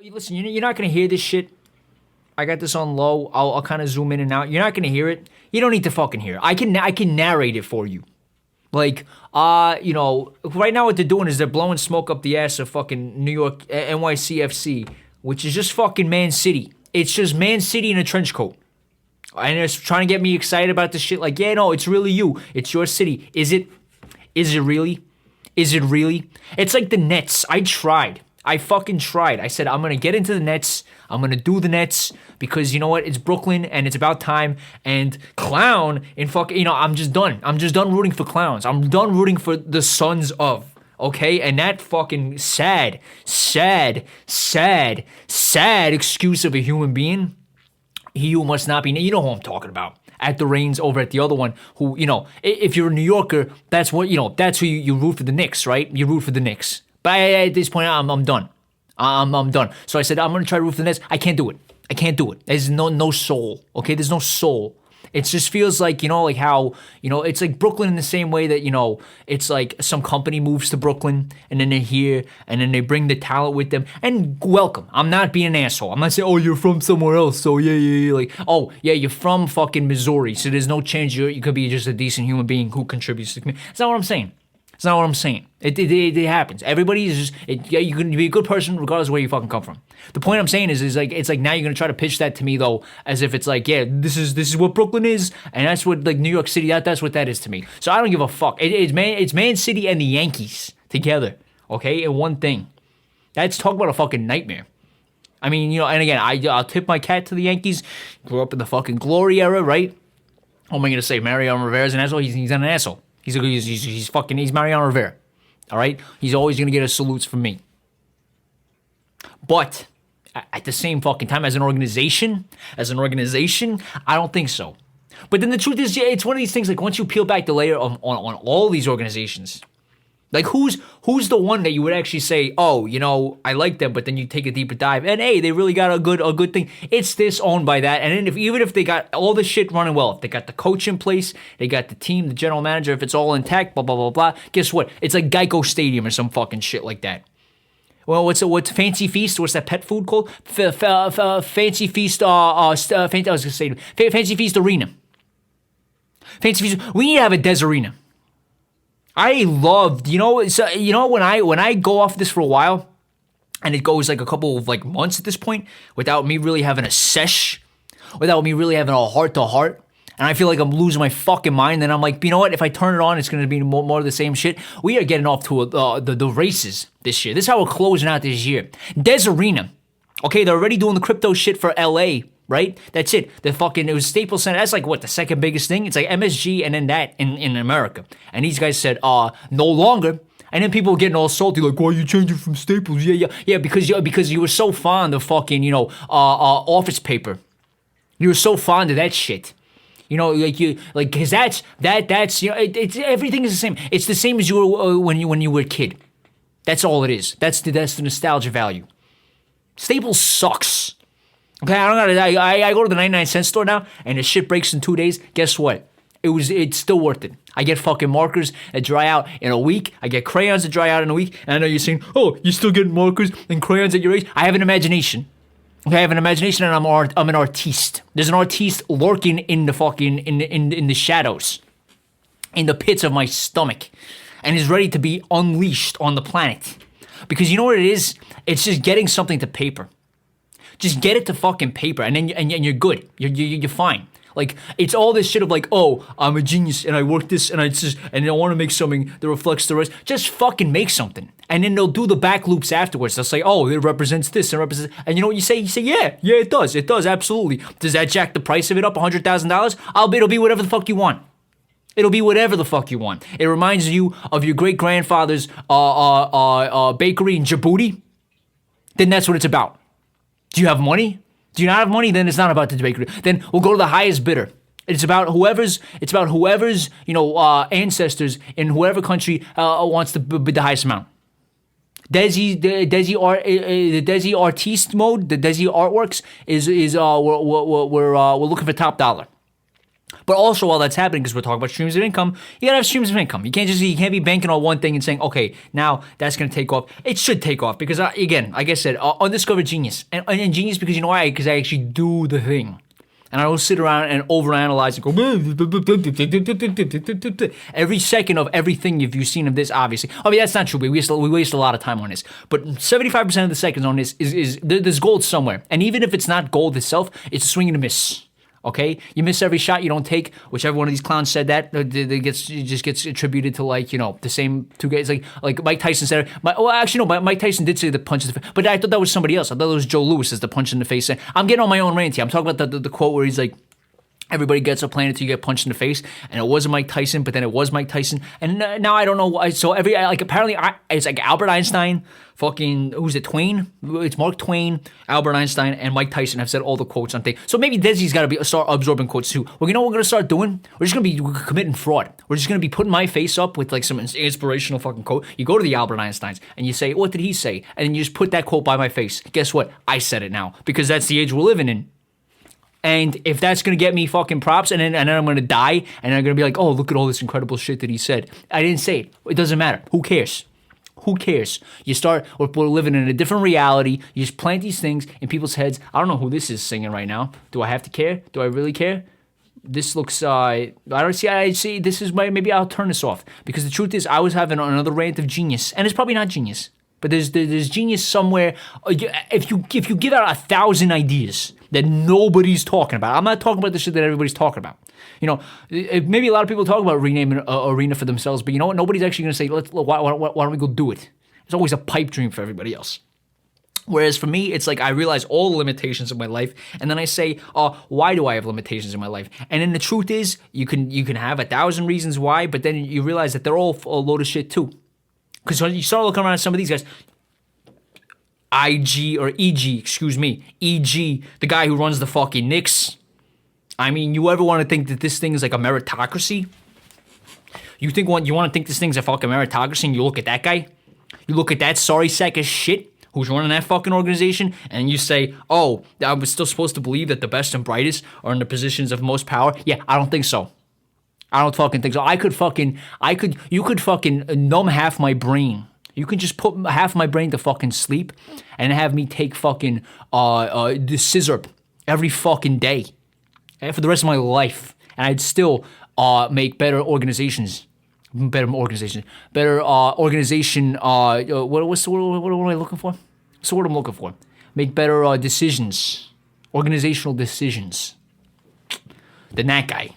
Listen, you're not going to hear this shit. I got this on low. I'll kind of zoom in and out. You're not going to hear it. You don't need to fucking hear it. I can narrate it for you. Like, right now what they're doing is they're blowing smoke up the ass of fucking New York, NYCFC, which is just fucking Man City. It's just Man City in a trench coat. And they're trying to get me excited about this shit. Like, yeah, no, it's really you. It's your city. Is it? Is it really? Is it really? It's like the Nets. I tried. I fucking tried. I said, I'm going to get into the Nets. I'm going to do the Nets because, you know what? It's Brooklyn and it's about time. And clown in fucking, I'm just done. I'm just done rooting for clowns. I'm done rooting for the sons of, okay? And that fucking sad excuse of a human being, he who must not be, you know who I'm talking about. At the Reigns over at the other one, who, if you're a New Yorker, that's what, that's who you root for the Knicks, right? You root for the Knicks. But at this point, I'm done. I'm done. So I said, I'm going to try to root for the Nets. I can't do it. There's no soul, okay? There's no soul. It just feels like, like how, it's like Brooklyn in the same way that, it's like some company moves to Brooklyn and then they're here and then they bring the talent with them and welcome. I'm not being an asshole. I'm not saying, oh, you're from somewhere else. So yeah. Like, oh, yeah, you're from fucking Missouri. So there's no chance you could be just a decent human being who contributes to the community. That's not what I'm saying. It's not what I'm saying. It happens. Everybody is just, you can be a good person regardless of where you fucking come from. The point I'm saying is like, it's like now you're going to try to pitch that to me though, as if it's like, yeah, this is what Brooklyn is, and that's what like New York City, that's what that is to me. So I don't give a fuck. It's Man City and the Yankees together, okay, in one thing. That's talk about a fucking nightmare. I mean, and again, I'll tip my cat to the Yankees. Grew up in the fucking glory era, right? What am I going to say? Mariano Rivera's an asshole? He's an asshole. He's Mariano Rivera, all right? He's always going to get his salutes from me. But at the same fucking time, as an organization, I don't think so. But then the truth is, it's one of these things, like once you peel back the layer on all these organizations, like who's the one that you would actually say, oh, I like them, but then you take a deeper dive and hey, they really got a good thing. It's this owned by that, and then even if they got all the shit running well, if they got the coach in place, they got the team, the general manager, if it's all intact, blah blah blah blah. Guess what? It's like Geico Stadium or some fucking shit like that. Well, what's Fancy Feast? What's that pet food called? Fancy Feast. Fancy Feast Arena. Fancy Feast. We need to have a Des Arena. I loved, when I go off this for a while, and it goes like a couple of like months at this point, without me really having a sesh, without me really having a heart-to-heart, and I feel like I'm losing my fucking mind, then I'm like, you know what, if I turn it on, it's going to be more of the same shit. We are getting off to the races this year. This is how we're closing out this year. Des Arena, okay, they're already doing the crypto shit for LA, right? That's it. It was Staples Center. That's like what, the second biggest thing? It's like MSG and then that in America. And these guys said, no longer. And then people were getting all salty, like, why are you changing from Staples? Yeah, because you were so fond of fucking, office paper. You were so fond of that shit. Because that's it's everything is the same. It's the same as you were when you were a kid. That's all it is. That's the nostalgia value. Staples sucks. Okay, I go to the 99-cent store now, and the shit breaks in 2 days. Guess what? It's still worth it. I get fucking markers that dry out in a week. I get crayons that dry out in a week. And I know you're saying, oh, you still get markers and crayons at your age? I have an imagination. Okay, I have an imagination, and I'm an artiste. There's an artiste lurking in the fucking in the shadows, in the pits of my stomach, and is ready to be unleashed on the planet. Because you know what it is? It's just getting something to paper. Just get it to fucking paper, and then you're good. You're fine. Like, it's all this shit of like, oh, I'm a genius, and I work this, and I want to make something that reflects the rest. Just fucking make something. And then they'll do the back loops afterwards. They'll say, oh, it represents this, and represents, and you know what you say? You say, yeah, it does, absolutely. Does that jack the price of it up $100,000? It'll be whatever the fuck you want. It'll be whatever the fuck you want. It reminds you of your great-grandfather's bakery in Djibouti. Then that's what it's about. Do you have money? Do you not have money? Then it's not about the bakery. Then we'll go to the highest bidder. It's about whoever's ancestors in whoever country wants to bid the highest amount. The Desy artiste mode, the Desy artworks is we're looking for top dollar. But also while that's happening, because we're talking about streams of income, you gotta have streams of income. You can't be banking on one thing and saying, okay, now that's gonna take off. It should take off because again, like I said, undiscovered genius and genius because you know why? Because I actually do the thing. And I don't sit around and overanalyze and go every second of everything you've seen of this, obviously. I mean, that's not true. We waste a lot of time on this. But 75% of the seconds on this is there's gold somewhere. And even if it's not gold itself, it's a swing and a miss. Okay, you miss every shot you don't take. Whichever one of these clowns said that, it just gets attributed to like the same two guys. Like Mike Tyson said. Mike Tyson did say the punch in the face, but I thought that was somebody else. I thought it was Joe Louis as the punch in the face. I'm getting on my own rant here. I'm talking about the quote where he's like, everybody gets a plan until you get punched in the face, and it wasn't Mike Tyson, but then it was Mike Tyson, and now I don't know why. So apparently it's like Albert Einstein, fucking who's it? Twain? It's Mark Twain, Albert Einstein, and Mike Tyson have said all the quotes on things. So maybe Desy's got to start absorbing quotes too. Well, you know what we're gonna start doing? We're just gonna be committing fraud. We're just gonna be putting my face up with like some inspirational fucking quote. You go to the Albert Einsteins and you say, "What did he say?" And then you just put that quote by my face. Guess what? I said it now because that's the age we're living in. And if that's going to get me fucking props and then I'm going to die and I'm going to be like, oh, look at all this incredible shit that he said. I didn't say it. It doesn't matter. Who cares? Who cares? We're living in a different reality. You just plant these things in people's heads. I don't know who this is singing right now. Do I have to care? Do I really care? This looks, I see, this is maybe I'll turn this off. Because the truth is, I was having another rant of genius. And it's probably not genius. But there's genius somewhere. If you give out 1,000 ideas that nobody's talking about, I'm not talking about the shit that everybody's talking about. Maybe a lot of people talk about renaming an arena for themselves, but you know what? Nobody's actually going to say, why don't we go do it? It's always a pipe dream for everybody else. Whereas for me, it's like I realize all the limitations of my life, and then I say, why do I have limitations in my life? And then the truth is, you can have 1,000 reasons why, but then you realize that they're all a load of shit too. Because when you start looking around at some of these guys, EG, the guy who runs the fucking Knicks. I mean, you ever want to think that this thing is like a meritocracy? You want to think this thing's a fucking meritocracy, and you look at that guy? You look at that sorry sack of shit who's running that fucking organization, and you say, oh, I was still supposed to believe that the best and brightest are in the positions of most power? Yeah, I don't think so. I don't fucking think so. You could fucking numb half my brain. You can just put half my brain to fucking sleep and have me take fucking the scissor every fucking day and for the rest of my life, and I'd still make better organizations. What am I looking for? What's the word I'm looking for? Make better decisions, organizational decisions than that guy.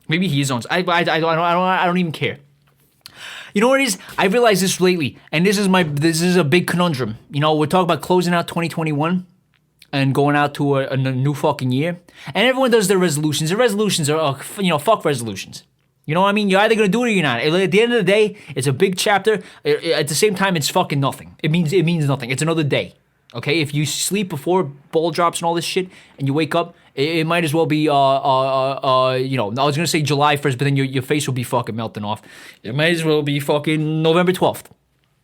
Maybe he is on. I don't even care. You know what it is? I realized this lately, and this is a big conundrum. We're talking about closing out 2021 and going out to a new fucking year, and everyone does their resolutions. Their resolutions are, fuck resolutions. You know what I mean? You're either gonna do it or you're not. At the end of the day, it's a big chapter. At the same time, it's fucking nothing. It means nothing. It's another day. Okay, if you sleep before ball drops and all this shit, and you wake up, it might as well be, I was gonna say July 1st, but then your face will be fucking melting off. It might as well be fucking November 12th.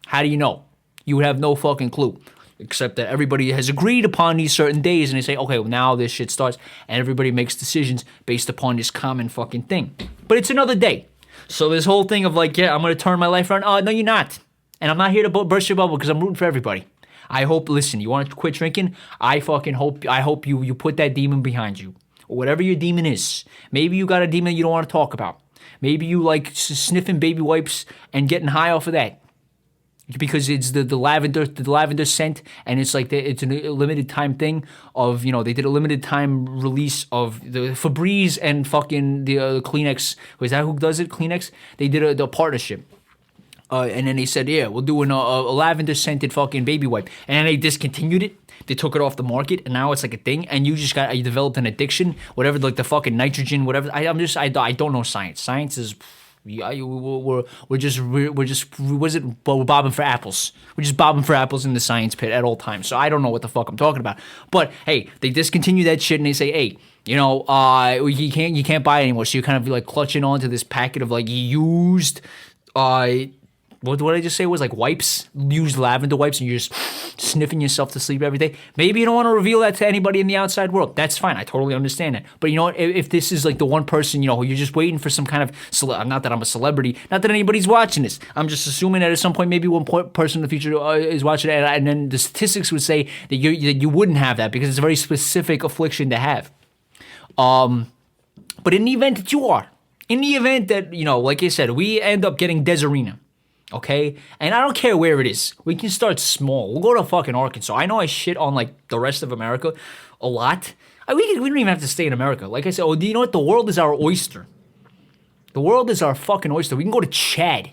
How do you know? You would have no fucking clue, except that everybody has agreed upon these certain days, and they say, okay, well, now this shit starts, and everybody makes decisions based upon this common fucking thing. But it's another day. So this whole thing of like, yeah, I'm gonna turn my life around. No, you're not. And I'm not here to burst your bubble because I'm rooting for everybody. I hope, listen, you want to quit drinking? I hope you put that demon behind you. Or whatever your demon is. Maybe you got a demon you don't want to talk about. Maybe you like sniffing baby wipes and getting high off of that. Because it's the lavender scent, and it's like it's a limited time thing of, they did a limited time release of the Febreze and fucking the Kleenex. Was that who does it? Kleenex? They did a partnership. And then they said, yeah, we'll do a lavender-scented fucking baby wipe. And then they discontinued it. They took it off the market, and now it's like a thing. And you developed an addiction, whatever, like the fucking nitrogen, whatever. I don't know science. Science is, we're bobbing for apples. We're just bobbing for apples in the science pit at all times. So I don't know what the fuck I'm talking about. But hey, they discontinue that shit, and they say, hey, you can't buy it anymore. So you're kind of like clutching onto this packet of like used, what I just say was like wipes, use lavender wipes, and you're just sniffing yourself to sleep every day. Maybe you don't want to reveal that to anybody in the outside world. That's fine. I totally understand that. But you know what? If this is like the one person, who you're just waiting for some kind of, not that I'm a celebrity, not that anybody's watching this. I'm just assuming that at some point, maybe one person in the future is watching it, and then the statistics would say that you wouldn't have that because it's a very specific affliction to have. But in the event that you are, in the event that, like I said, we end up getting Desy, okay? And I don't care where it is. We can start small. We'll go to fucking Arkansas. I know I shit on, like, the rest of America a lot. We don't even have to stay in America. Like I said, do you know what? The world is our oyster. The world is our fucking oyster. We can go to Chad.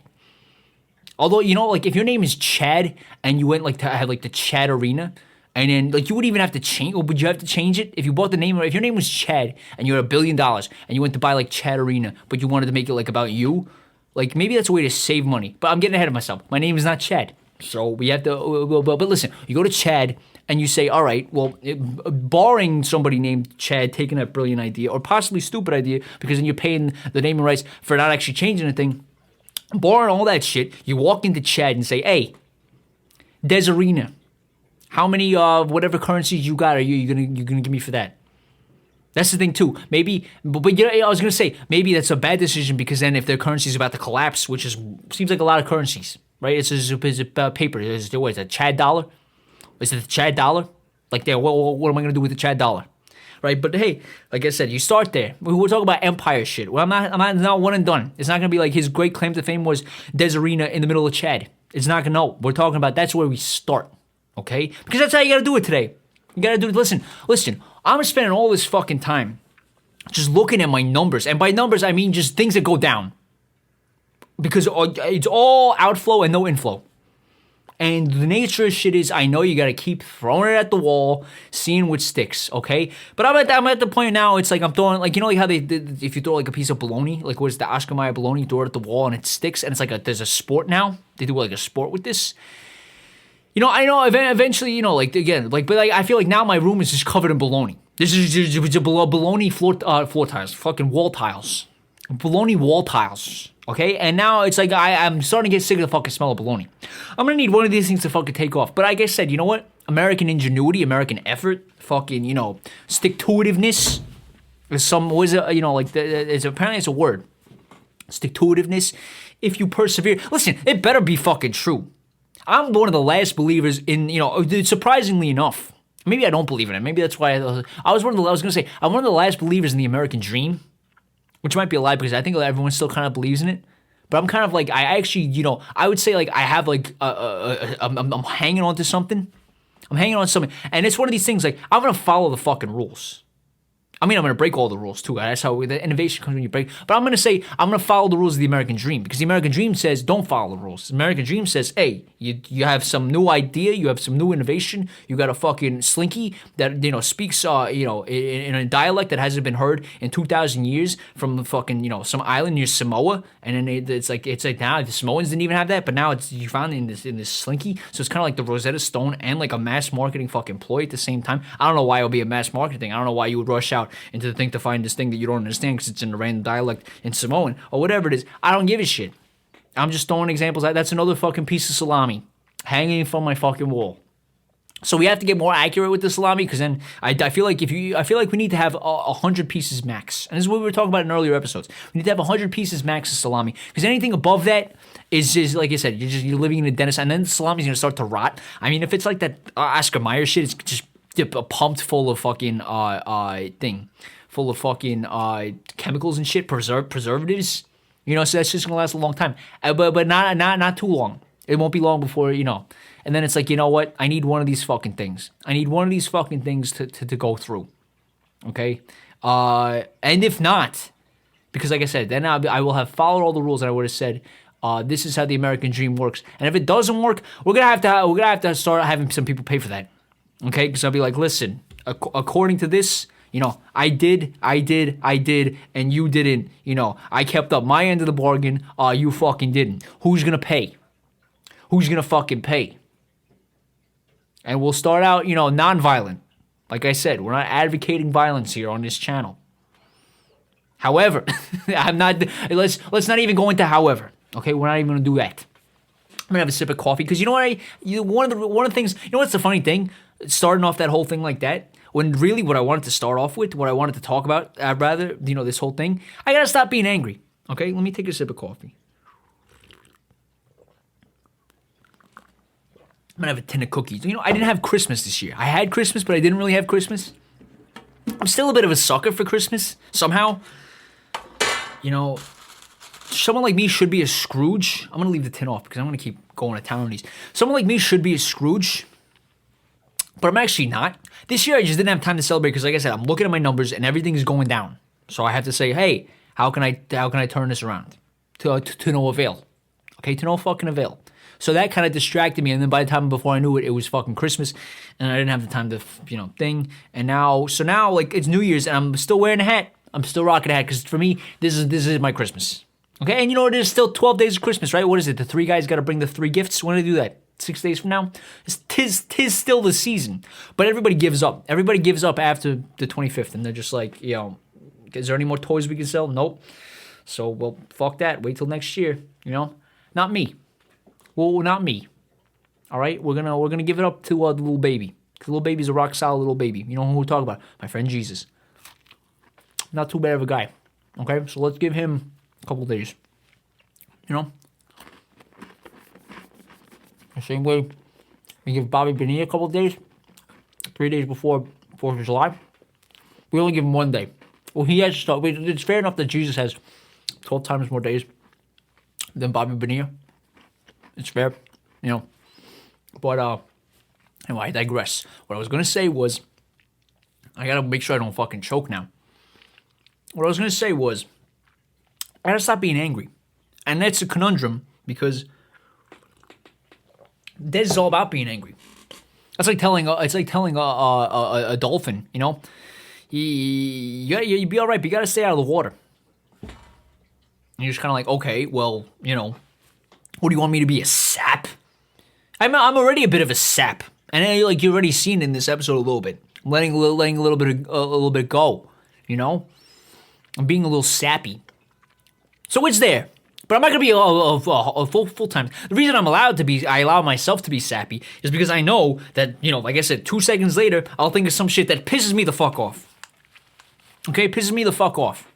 Although, like, if your name is Chad and you went, like, to have, like, the Chad Arena, and then, like, you wouldn't even have to change, or would you have to change it? If you bought the name, if your name was Chad, and you had $1 billion, and you went to buy, like, Chad Arena, but you wanted to make it, like, about you, like, maybe that's a way to save money. But I'm getting ahead of myself. My name is not Chad. So we have to, but listen, you go to Chad, and you say, all right, well, barring somebody named Chad taking that brilliant idea, or possibly stupid idea, because then you're paying the naming rights for not actually changing anything, barring all that shit, you walk into Chad and say, hey, Desy, how many whatever currencies you got are you gonna give me for that? That's the thing too. Maybe, but I was gonna say maybe that's a bad decision because then if their currency is about to collapse, which seems like a lot of currencies, right? It's a paper. Is it a Chad dollar? Is it the Chad dollar? Like, what am I gonna do with the Chad dollar? Right? But hey, like I said, you start there. We're talking about empire shit. Well, I'm not one and done. It's not gonna be like his great claim to fame was Desy in the middle of Chad. It's not gonna. No, we're talking about that's where we start. Okay? Because that's how you gotta do it today. You gotta do it. Listen, I'm spending all this fucking time just looking at my numbers. And by numbers, I mean just things that go down. Because it's all outflow and no inflow. And the nature of shit is I know you gotta keep throwing it at the wall, seeing what sticks, okay? But I'm at the point now, it's like I'm throwing, like, like how they did, if you throw like a piece of bologna, like what is the Oscar Mayer bologna, you throw it at the wall and it sticks, and it's like there's a sport now. They do like a sport with this. I know eventually, like, again, like, but like, I feel like now my room is just covered in bologna. This is just bologna floor tiles, fucking wall tiles. Bologna wall tiles, okay? And now it's like I'm starting to get sick of the fucking smell of bologna. I'm gonna need one of these things to fucking take off. But like I said, you know what? American ingenuity, American effort, fucking, stick-to-itiveness is apparently it's a word. Stick-to-itiveness. If you persevere. Listen, it better be fucking true. I'm one of the last believers in, surprisingly enough, maybe I don't believe in it. Maybe that's why I'm one of the last believers in the American dream, which might be a lie because I think everyone still kind of believes in it. But I'm kind of like, I actually, I would say like I have like, I'm hanging on to something. I'm hanging on to something. And it's one of these things like, I'm going to follow the fucking rules. I mean, I'm going to break all the rules too. That's how the innovation comes when you break. But I'm going to say, I'm going to follow the rules of the American dream. Because the American dream says, don't follow the rules. The American dream says, hey, you have some new idea. You have some new innovation. You got a fucking slinky that, speaks, in a dialect that hasn't been heard in 2,000 years from fucking, some island near Samoa. And then it's like now the Samoans didn't even have that. But now you found it in this slinky. So it's kind of like the Rosetta Stone and like a mass marketing fucking ploy at the same time. I don't know why it would be a mass marketing thing. I don't know why you would rush out into the thing to find this thing that you don't understand because it's in a random dialect in Samoan or whatever it is. I don't give a shit. I'm just throwing examples. That's another fucking piece of salami hanging from my fucking wall. So we have to get more accurate with the salami because then I feel like we need to have 100 pieces max. And this is what we were talking about in earlier episodes. We need to have 100 pieces max of salami because anything above that is just like I said, you're living in a dentist, and then the salami's gonna start to rot. I mean, if it's like that Oscar Mayer shit, it's just pumped full of fucking full of fucking chemicals and shit, preservatives. So that's just gonna last a long time. But not too long. It won't be long before, And then it's like, you know what? I need one of these fucking things. I need one of these fucking things to go through. Okay? And if not, because like I said, then I will have followed all the rules and I would have said, this is how the American dream works. And if it doesn't work, we're gonna have to start having some people pay for that. Okay? Because I'll be like, listen, according to this, I did, and you didn't. I kept up my end of the bargain. You fucking didn't. Who's gonna pay? Who's gonna fucking pay? And we'll start out, non-violent. Like I said, we're not advocating violence here on this channel. However, I'm not. Let's not even go into however. Okay, we're not even gonna do that. gonna have a sip of coffee because you know what? One of the things. You know what's the funny thing? Starting off that whole thing like that, when really what I wanted to start off with, what I wanted to talk about, rather, this whole thing, I gotta stop being angry. Okay, let me take a sip of coffee. I'm gonna have a tin of cookies. I didn't have Christmas this year. I had Christmas, but I didn't really have Christmas. I'm still a bit of a sucker for Christmas, somehow. Someone like me should be a Scrooge. I'm gonna leave the tin off because I'm gonna keep going to town on these. Someone like me should be a Scrooge, but I'm actually not. This year I just didn't have time to celebrate because, like I said, I'm looking at my numbers and everything is going down. So I have to say, hey, how can I turn this around? To no avail. Okay, to no fucking avail. So that kind of distracted me, and then by the time before I knew it, it was fucking Christmas, and I didn't have the time to, thing. And now like it's New Year's, and I'm still wearing a hat. I'm still rocking a hat because for me, this is my Christmas. Okay, and it is still 12 days of Christmas, right? What is it? The 3 guys got to bring the 3 gifts. When do they do that? 6 days from now? Tis still the season, but everybody gives up. Everybody gives up after the 25th, and they're just like, is there any more toys we can sell? Nope. So, well, fuck that. Wait till next year. Not me. Well, not me. All right, we're gonna give it up to the little baby. The little baby's a rock solid little baby. You know who we're talking about? My friend Jesus. Not too bad of a guy. Okay, so let's give him a couple days. The same way we give Bobby Bonilla a couple days. 3 days before 4th of July. We only give him 1 day. Well, he has stuff. It's fair enough that Jesus has 12 times more days than Bobby Bonilla. It's fair, But, anyway, I digress. What I was going to say was, I got to make sure I don't fucking choke now. What I was going to say was, I got to stop being angry. And that's a conundrum because this is all about being angry. It's like telling a dolphin, you be all right, but you got to stay out of the water. And you're just kind of like, okay, well, what do you want me to be, a sap? I'm already a bit of a sap, and you've already seen in this episode a little bit. I'm letting a little bit go, I'm being a little sappy. So it's there, but I'm not gonna be a full time. The reason I allow myself to be sappy is because I know that like I said, 2 seconds later I'll think of some shit that pisses me the fuck off. Okay, pisses me the fuck off,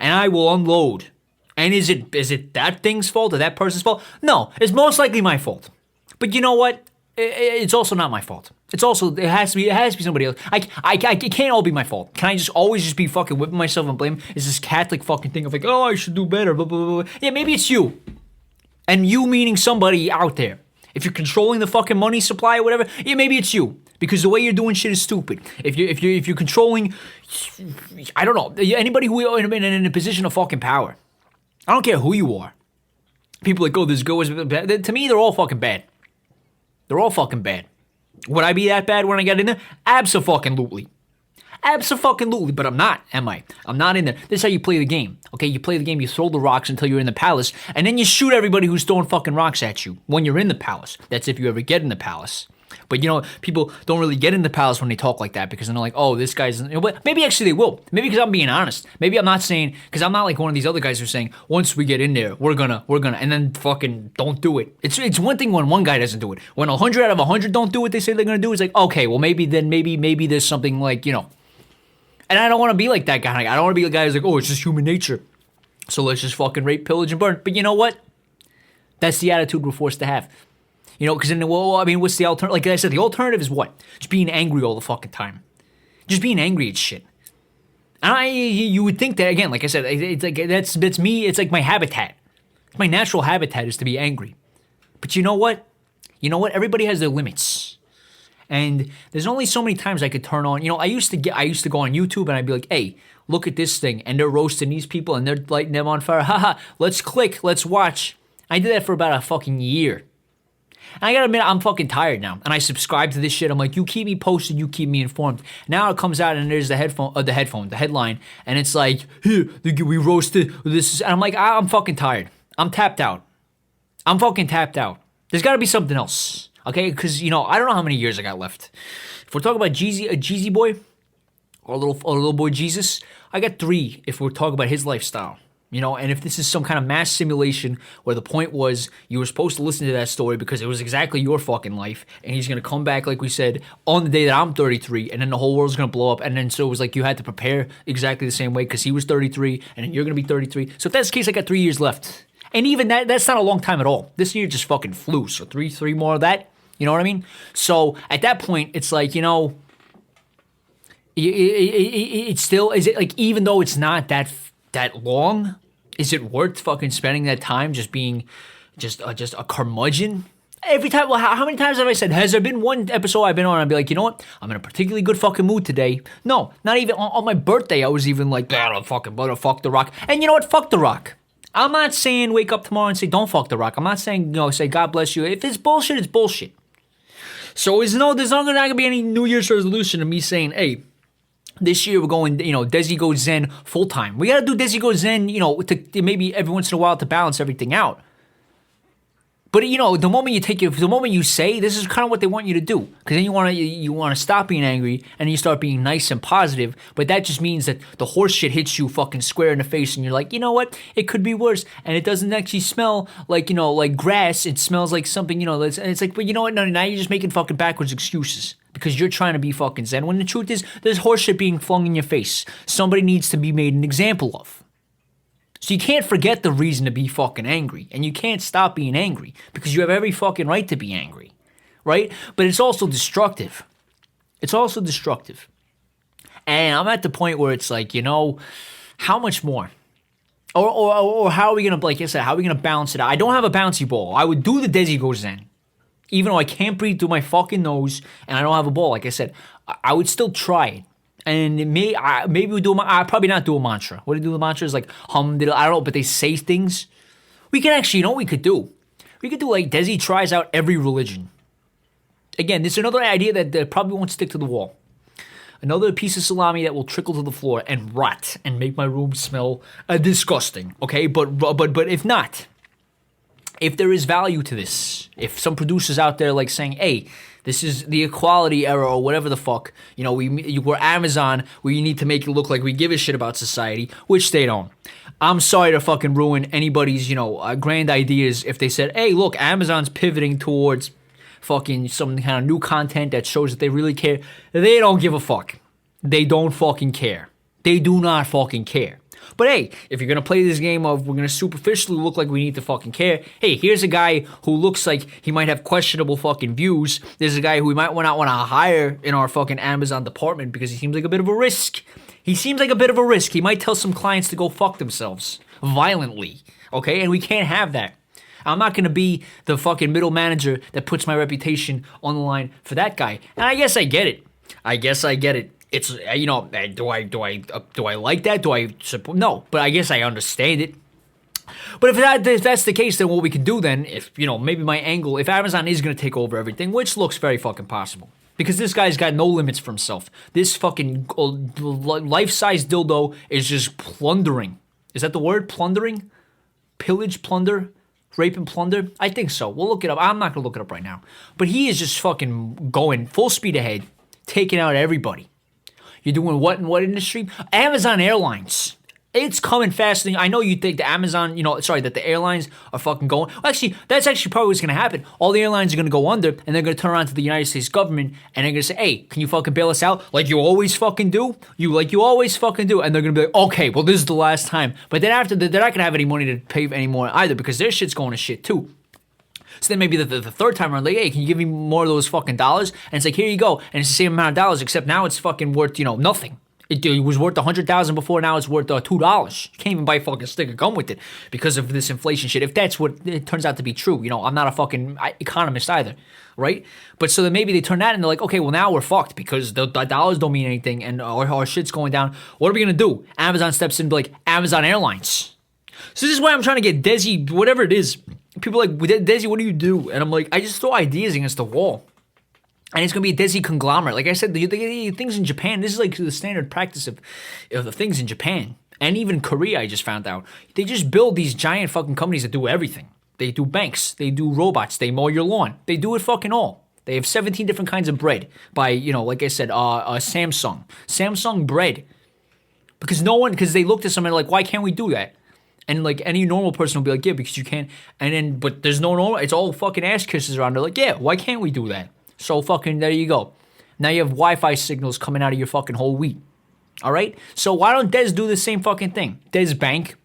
and I will unload. And is it that thing's fault or that person's fault? No, it's most likely my fault. But you know what? It's also not my fault. It has to be somebody else. It can't all be my fault. Can I just always be fucking whipping myself and blame? It's this Catholic fucking thing of like, oh, I should do better, blah, blah, blah. Yeah, maybe it's you. And you meaning somebody out there. If you're controlling the fucking money supply or whatever, yeah, maybe it's you. Because the way you're doing shit is stupid. If you're controlling, I don't know, anybody who in a position of fucking power. I don't care who you are. People like, oh, this girl is bad. To me, they're all fucking bad. They're all fucking bad. Would I be that bad when I got in there? Abso-fucking-lutely. Abso-fucking-lutely. But I'm not, am I? I'm not in there. This is how you play the game. Okay, you play the game, you throw the rocks until you're in the palace, and then you shoot everybody who's throwing fucking rocks at you when you're in the palace. That's if you ever get in the palace. But people don't really get in the palace when they talk like that because they're like, oh, this guy's... Maybe actually they will. Maybe because I'm being honest. Maybe I'm not saying... Because I'm not like one of these other guys who are saying, once we get in there, we're gonna... And then fucking don't do it. It's one thing when one guy doesn't do it. When 100 out of 100 don't do what they say they're gonna do, it's like, okay, well maybe there's something like, And I don't want to be like that guy. I don't want to be the guy who's like, oh, it's just human nature. So let's just fucking rape, pillage, and burn. But you know what? That's the attitude we're forced to have. Because what's the alternative? Like I said, the alternative is what? Just being angry all the fucking time. Just being angry at shit. And you would think that, again, like I said, it's like, that's me, it's like my habitat. My natural habitat is to be angry. But you know what? Everybody has their limits. And there's only so many times I could turn on, I used to go on YouTube and I'd be like, hey, look at this thing. And they're roasting these people and they're lighting them on fire. Haha, let's click, let's watch. I did that for about a fucking year. And I gotta admit, I'm fucking tired now. And I subscribe to this shit. I'm like, you keep me posted, you keep me informed. Now it comes out and there's the headline. And it's like, here, we roasted this. And I'm like, I'm fucking tired. I'm tapped out. I'm fucking tapped out. There's gotta be something else. Okay? Because, I don't know how many years I got left. If we're talking about Jeezy boy, or little boy Jesus, I got 3 if we're talking about his lifestyle. And if this is some kind of mass simulation where the point was you were supposed to listen to that story because it was exactly your fucking life, and he's going to come back, like we said, on the day that I'm 33, and then the whole world's going to blow up, and then so it was like you had to prepare exactly the same way because he was 33, and then you're going to be 33. So if that's the case, I got 3 years left. And even that's not a long time at all. This year just fucking flew, so three more of that, you know what I mean? So at that point, it's like, it's still, is it like, even though it's not that long, is it worth fucking spending that time just being just a curmudgeon? Every time, well, how many times have I said, has there been one episode I've been on and I'd be like, you know what? I'm in a particularly good fucking mood today. No, not even on my birthday. I was even like, fuck The Rock. And you know what? Fuck The Rock. I'm not saying wake up tomorrow and say, don't fuck The Rock. I'm not saying, say God bless you. If it's bullshit, it's bullshit. So there's not going to be any New Year's resolution of me saying, hey, this year we're going, Desy Goes Zen full time. We got to do Desy Goes Zen, to maybe every once in a while to balance everything out. But the moment you say, this is kind of what they want you to do, because then you want to stop being angry and you start being nice and positive. But that just means that the horse shit hits you fucking square in the face, and you're like, you know what? It could be worse, and it doesn't actually smell like like grass. It smells like something, and it's like, but you know what? No, now you're just making fucking backwards excuses because you're trying to be fucking zen. When the truth is, there's horse shit being flung in your face. Somebody needs to be made an example of. So you can't forget the reason to be fucking angry, and you can't stop being angry because you have every fucking right to be angry, right? But it's also destructive. And I'm at the point where it's like, how much more? Or how are we going to, like I said, how are we going to balance it out? I don't have a bouncy ball. I would do the Desy Goes Zen, even though I can't breathe through my fucking nose and I don't have a ball. Like I said, I would still try it. And maybe we do. I probably not do a mantra. What do you do? The mantra is like hum. I don't know, but they say things. We can actually, what we could do? We could do like Desy tries out every religion. Again, this is another idea that probably won't stick to the wall. Another piece of salami that will trickle to the floor and rot and make my room smell disgusting. Okay, but if not, if there is value to this, if some producers out there like saying, hey, this is the equality era or whatever the fuck, we're Amazon, where you need to make it look like we give a shit about society, which they don't. I'm sorry to fucking ruin anybody's, grand ideas if they said, hey, look, Amazon's pivoting towards fucking some kind of new content that shows that they really care. They don't give a fuck. They don't fucking care. They do not fucking care. But hey, if you're going to play this game of we're going to superficially look like we need to fucking care, hey, here's a guy who looks like he might have questionable fucking views. There's a guy who we might not want to hire in our fucking Amazon department because he seems like a bit of a risk. He might tell some clients to go fuck themselves violently, okay? And we can't have that. I'm not going to be the fucking middle manager that puts my reputation on the line for that guy. And I guess I get it. It's, do I like that? Do I support? No, but I guess I understand it. But if that's the case, then what we can do then, if, maybe my angle, if Amazon is going to take over everything, which looks very fucking possible, because this guy's got no limits for himself. This fucking life-size dildo is just plundering. Is that the word? Plundering? Pillage, plunder? Rape and plunder? I think so. We'll look it up. I'm not going to look it up right now. But he is just fucking going full speed ahead, taking out everybody. You're doing what in what industry? Amazon Airlines. It's coming faster than I know you think the Amazon, that the airlines are fucking going. Well, actually, that's actually probably what's going to happen. All the airlines are going to go under, and they're going to turn around to the United States government, and they're going to say, hey, can you fucking bail us out like you always fucking do? You always fucking do. And they're going to be like, okay, well, this is the last time. But then after, they're not going to have any money to pay anymore either because their shit's going to shit too. So then maybe the third time around, like, hey, can you give me more of those fucking dollars? And it's like, here you go. And it's the same amount of dollars, except now it's fucking worth, nothing. It was worth $100,000 before, now it's worth $2. You can't even buy a fucking stick of gum with it because of this inflation shit. If that's what it turns out to be true, I'm not a fucking economist either, right? But so then maybe they turn that and they're like, okay, well now we're fucked because the dollars don't mean anything and our shit's going down. What are we going to do? Amazon steps in and be like, Amazon Airlines. So this is why I'm trying to get Desy, whatever it is. People are like, Desy, what do you do? And I'm like, I just throw ideas against the wall. And it's going to be a Desy Conglomerate. Like I said, the things in Japan, this is like the standard practice of the things in Japan. And even Korea, I just found out. They just build these giant fucking companies that do everything. They do banks. They do robots. They mow your lawn. They do it fucking all. They have 17 different kinds of bread by, like I said, Samsung. Samsung bread. Because they looked at somebody like, why can't we do that? And like any normal person will be like, yeah, because you can't. And then, but there's no normal. It's all fucking ass kisses around. They're like, yeah, why can't we do that? So fucking there you go. Now you have Wi-Fi signals coming out of your fucking whole wheat. All right. So why don't Des do the same fucking thing? Des Bank,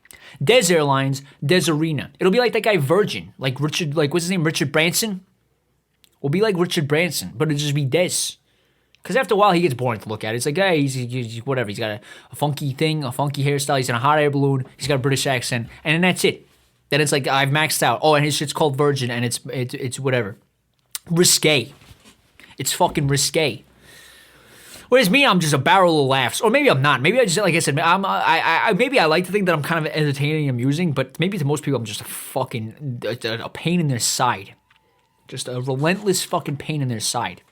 Des Airlines, Des Arena. It'll be like that guy Virgin, like Richard, like what's his name, Richard Branson. Will be like Richard Branson, but it'll just be Des. Because after a while, he gets boring to look at. It's like, hey, he's whatever. He's got a funky thing, a funky hairstyle. He's in a hot air balloon. He's got a British accent. And then that's it. Then it's like, I've maxed out. Oh, and his shit's called Virgin, and it's whatever. Risque. It's fucking risque. Whereas me, I'm just a barrel of laughs. Or maybe I'm not. Maybe I just, like I said, maybe I like to think that I'm kind of entertaining and amusing, but maybe to most people, I'm just a fucking, a pain in their side. Just a relentless fucking pain in their side.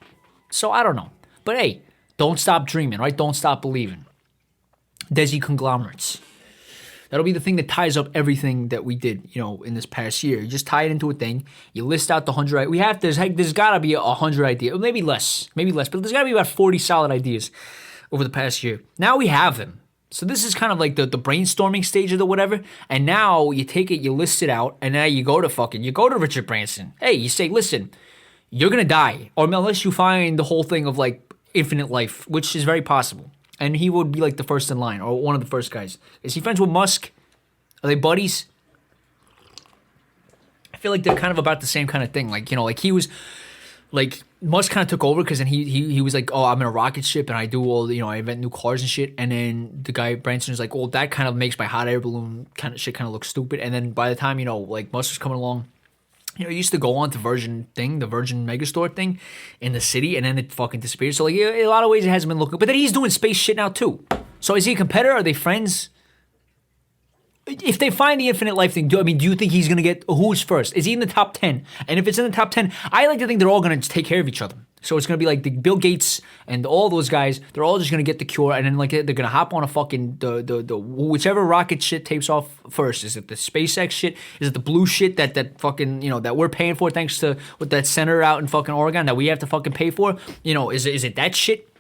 So I don't know. But hey, don't stop dreaming, right? Don't stop believing. Desy Conglomerates. That'll be the thing that ties up everything that we did, in this past year. You just tie it into a thing. You list out the 100. There's got to be 100 ideas, maybe less, but there's got to be about 40 solid ideas over the past year. Now we have them. So this is kind of like the brainstorming stage of the whatever. And now you take it, you list it out, and now you go to Richard Branson. Hey, you say, listen, you're going to die. Or unless you find the whole thing of like infinite life, which is very possible. And he would be like the first in line, or one of the first guys. Is he friends with Musk? Are they buddies? I feel like they're kind of about the same kind of thing. Like, like he was, like Musk kind of took over because then he was like, oh, I'm in a rocket ship and I do all, I invent new cars and shit. And then the guy Branson is like, well, that kind of makes my hot air balloon kind of shit kind of look stupid. And then by the time, like Musk was coming along, he used to go on to the Virgin Megastore thing in the city, and then it fucking disappeared. So, like, in a lot of ways, it hasn't been looking. But then he's doing space shit now, too. So, is he a competitor? Are they friends? If they find the infinite life thing, do you think he's going to get, who's first? Is he in the top 10? And if it's in the top 10, I like to think they're all going to take care of each other. So it's going to be like the Bill Gates and all those guys, they're all just going to get the cure, and then like they're going to hop on a fucking, the whichever rocket shit takes off first. Is it the SpaceX shit? Is it the blue shit that fucking, that we're paying for thanks to with that senator out in fucking Oregon that we have to fucking pay for? Is it that shit?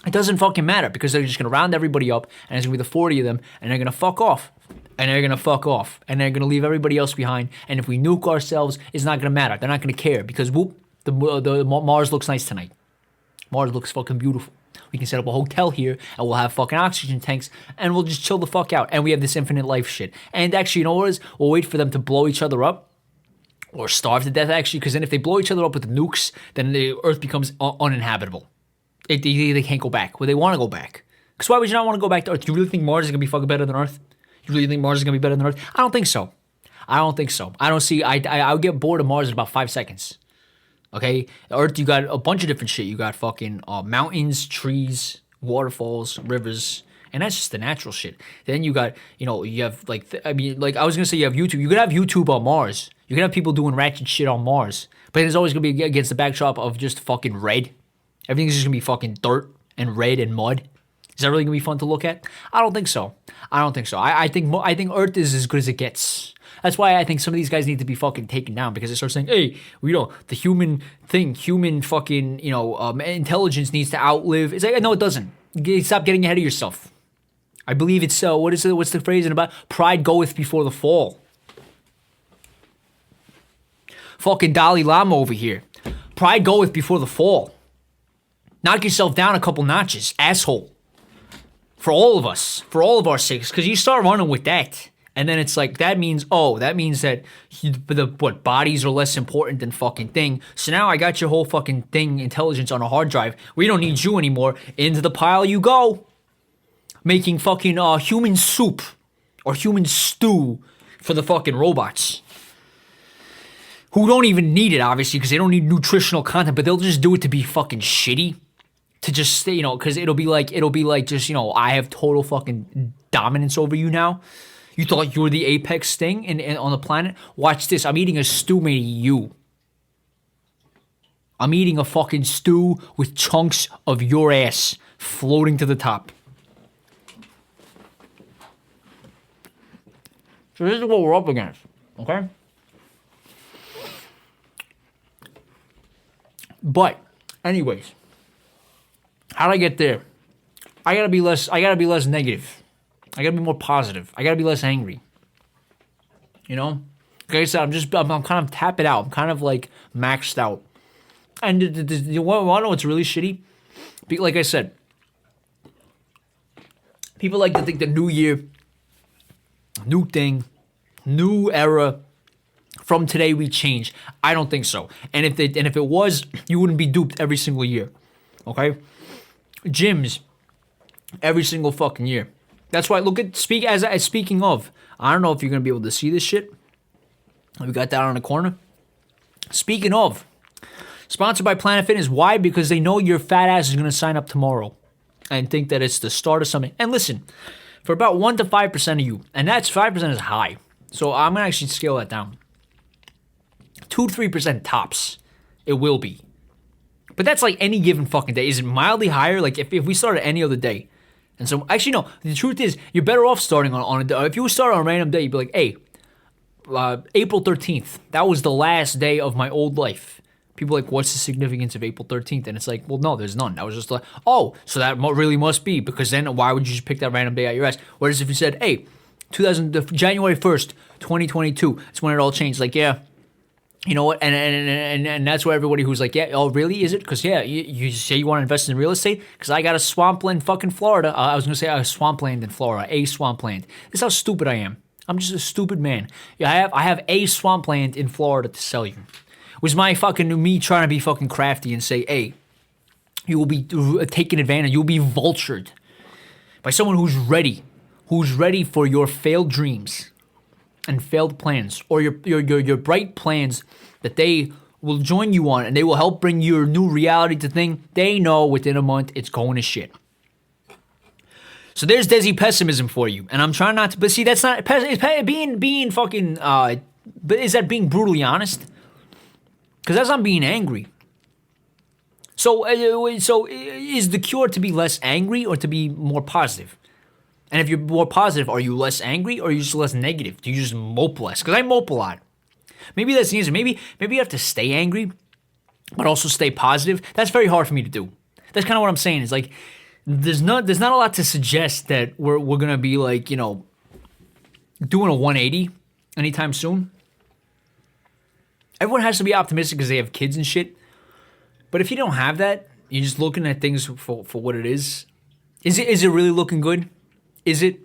It doesn't fucking matter because they're just going to round everybody up, and there's going to be the 40 of them, and they're going to fuck off. And they're going to fuck off. And they're going to leave everybody else behind. And if we nuke ourselves, it's not going to matter. They're not going to care because, whoop, the Mars looks nice tonight. Mars looks fucking beautiful. We can set up a hotel here, and we'll have fucking oxygen tanks, and we'll just chill the fuck out. And we have this infinite life shit. And actually, you know what it is? We'll wait for them to blow each other up. Or starve to death, actually. Because then if they blow each other up with the nukes, then the Earth becomes uninhabitable. They can't go back. Well, they want to go back. Because why would you not want to go back to Earth? Do you really think Mars is going to be fucking better than Earth? You really think Mars is going to be better than Earth? I don't think so. I don't see, I would get bored of Mars in about 5 seconds. Okay? Earth, you got a bunch of different shit. You got fucking mountains, trees, waterfalls, rivers, and that's just the natural shit. Then you got, you have I was going to say you have YouTube. You could have YouTube on Mars. You could have people doing ratchet shit on Mars. But it's always going to be against the backdrop of just fucking red. Everything's just going to be fucking dirt and red and mud. Is that really going to be fun to look at? I don't think so. I think Earth is as good as it gets. That's why I think some of these guys need to be fucking taken down because they start saying, hey, the human fucking, intelligence needs to outlive. It's like, no, it doesn't. Stop getting ahead of yourself. I believe it's, what's the phrase about? Pride goeth before the fall. Fucking Dalai Lama over here. Pride goeth before the fall. Knock yourself down a couple notches, asshole. For all of us, for all of our sakes, because you start running with that, and then it's like, that means that bodies are less important than fucking thing. So now I got your whole fucking thing, intelligence on a hard drive. We don't need you anymore. Into the pile you go. Making fucking human soup or human stew for the fucking robots. Who don't even need it, obviously, because they don't need nutritional content, but they'll just do it to be fucking shitty. To just stay, because it'll be like just, I have total fucking dominance over you now. You thought you were the apex thing on the planet? Watch this. I'm eating a stew made of you. I'm eating a fucking stew with chunks of your ass floating to the top. So this is what we're up against, okay? But, anyways. How'd I get there? I gotta be less negative. I gotta be more positive. I gotta be less angry. You know? Like I said, I'm kind of tapping out. I'm kind of like maxed out. And you want to know what's really shitty? Like I said, people like to think the new year, new thing, new era, from today we change. I don't think so. And if it was, you wouldn't be duped every single year. Okay? Gyms, every single fucking year. That's why, speaking of, I don't know if you're going to be able to see this shit. We got that on the corner. Speaking of, sponsored by Planet Fitness. Why? Because they know your fat ass is going to sign up tomorrow and think that it's the start of something. And listen, for about 1 to 5% of you, and that's 5% is high. So I'm going to actually scale that down. 2 to 3% tops. It will be. But that's like any given fucking day. Is it mildly higher? Like if we started any other day. And so, actually, no. The truth is, you're better off starting on a day. If you start on a random day, you'd be like, hey, April 13th. That was the last day of my old life. People are like, what's the significance of April 13th? And it's like, well, no, there's none. That was just like, oh, so that really must be. Because then why would you just pick that random day out your ass? Whereas if you said, hey, January 1st, 2022, it's when it all changed. Like, yeah. You know what? And that's where everybody who's like, yeah, oh, really? Is it? Because, yeah, you say you want to invest in real estate? Because I got a swampland fucking Florida. I was going to say a swampland in Florida, a swampland. This is how stupid I am. I'm just a stupid man. Yeah, I have a swampland in Florida to sell you. It was me trying to be fucking crafty and say, hey, you will be taken advantage. You'll be vultured by someone who's ready for your failed dreams and failed plans, or your bright plans that they will join you on, and they will help bring your new reality to thing. They know within a month it's going to shit. So there's Desi pessimism for you, and I'm trying not to. But see, that's not being fucking. But is that being brutally honest? Because that's not being angry. So is the cure to be less angry or to be more positive? And if you're more positive, are you less angry or are you just less negative? Do you just mope less? Because I mope a lot. Maybe that's the answer. Maybe you have to stay angry, but also stay positive. That's very hard for me to do. That's kind of what I'm saying. Is like there's not a lot to suggest that we're gonna be like, you know, doing a 180 anytime soon. Everyone has to be optimistic because they have kids and shit. But if you don't have that, you're just looking at things for what it is. Is it really looking good? Is it?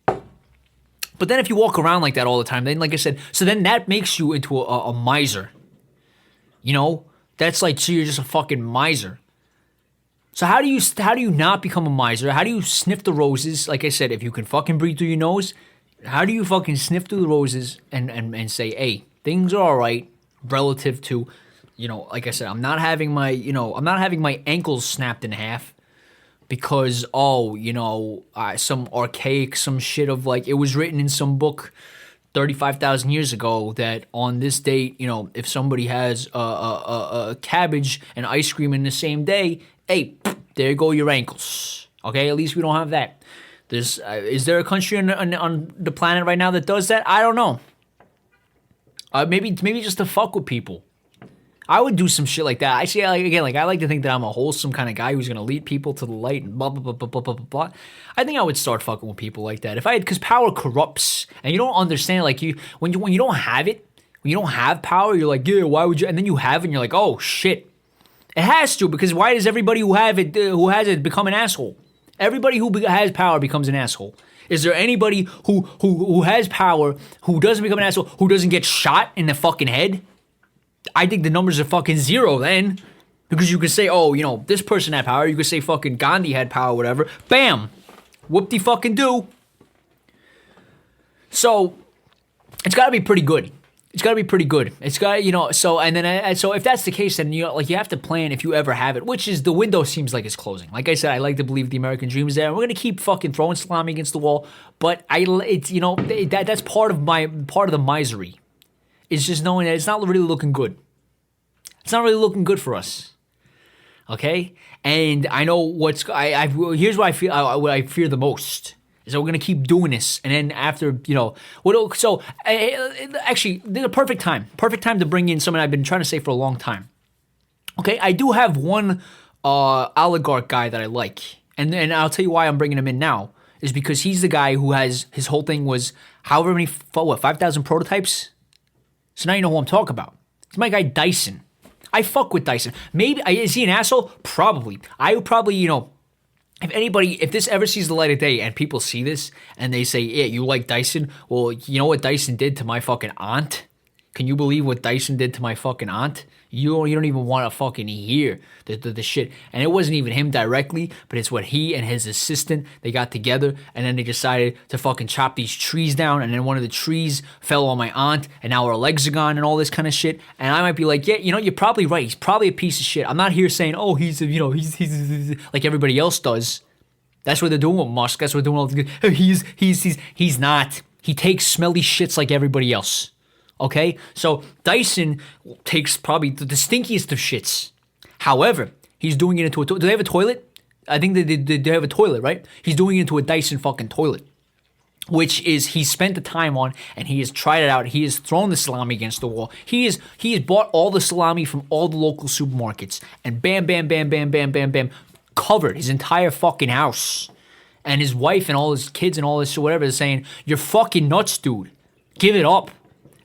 But then if you walk around like that all the time, then like I said, so then that makes you into a miser. You know? That's like, so you're just a fucking miser. So how do you not become a miser? How do you sniff the roses? Like I said, if you can fucking breathe through your nose, how do you fucking sniff through the roses and say, hey, things are all right relative to, you know, like I said, I'm not having my ankles snapped in half. Because, some archaic, some shit of like, it was written in some book 35,000 years ago that on this date, you know, if somebody has a cabbage and ice cream in the same day, hey, there go your ankles. Okay, at least we don't have that. Is there a country on the planet right now that does that? I don't know. Maybe just to fuck with people. I would do some shit like that. I see, I like to think that I'm a wholesome kind of guy who's going to lead people to the light and blah, blah, blah, blah, blah, blah, blah. I think I would start fucking with people like that. Because power corrupts. And you don't understand, like, when you don't have it, when you don't have power, you're like, yeah, why would you? And then you have it and you're like, oh, shit. It has to, because why does everybody who has it become an asshole? Everybody who has power becomes an asshole. Is there anybody who has power who doesn't become an asshole, who doesn't get shot in the fucking head? I think the numbers are fucking zero then. Because you could say, oh, you know, this person had power. You could say fucking Gandhi had power, whatever. Bam! Whoop-de-fucking-do. So, it's got to be pretty good. It's got, you know, so, and then, so if that's the case, then, you know, like, you have to plan if you ever have it, which is, the window seems like it's closing. Like I said, I like to believe the American dream is there, and we're going to keep fucking throwing salami against the wall, but it's, you know, that's part of the misery. It's just knowing that it's not really looking good. It's not really looking good for us. Okay? And I know here's what I fear the most. Is that we're going to keep doing this. And then after, you know, actually, there's a perfect time to bring in someone I've been trying to say for a long time. Okay? I do have one oligarch guy that I like. And I'll tell you why I'm bringing him in now. is because he's the guy who has, his whole thing was however many, 5,000 prototypes? So now you know who I'm talking about. It's my guy Dyson. I fuck with Dyson. Maybe, is he an asshole? Probably. I would probably, if this ever sees the light of day and people see this and they say, yeah, you like Dyson? Well, you know what Dyson did to my fucking aunt? Can you believe what Dyson did to my fucking aunt? You don't even want to fucking hear the shit. And it wasn't even him directly, but it's what he and his assistant, they got together and then they decided to fucking chop these trees down, and then one of the trees fell on my aunt and now her legs are gone and all this kind of shit. And I might be like, yeah, you're probably right. He's probably a piece of shit. I'm not here saying, oh, he's like everybody else does. That's what they're doing with Musk. That's what they're doing all the he's not. He takes smelly shits like everybody else. Okay, so Dyson takes probably the stinkiest of shits. However, he's doing it into a toilet. Do they have a toilet? I think they have a toilet, right? He's doing it into a Dyson fucking toilet, which is he spent the time on, and he has tried it out. He has thrown the salami against the wall. He has bought all the salami from all the local supermarkets, and bam, bam, bam, bam, bam, bam, bam, covered his entire fucking house. And his wife and all his kids and all this whatever is saying, "You're fucking nuts, dude. Give it up."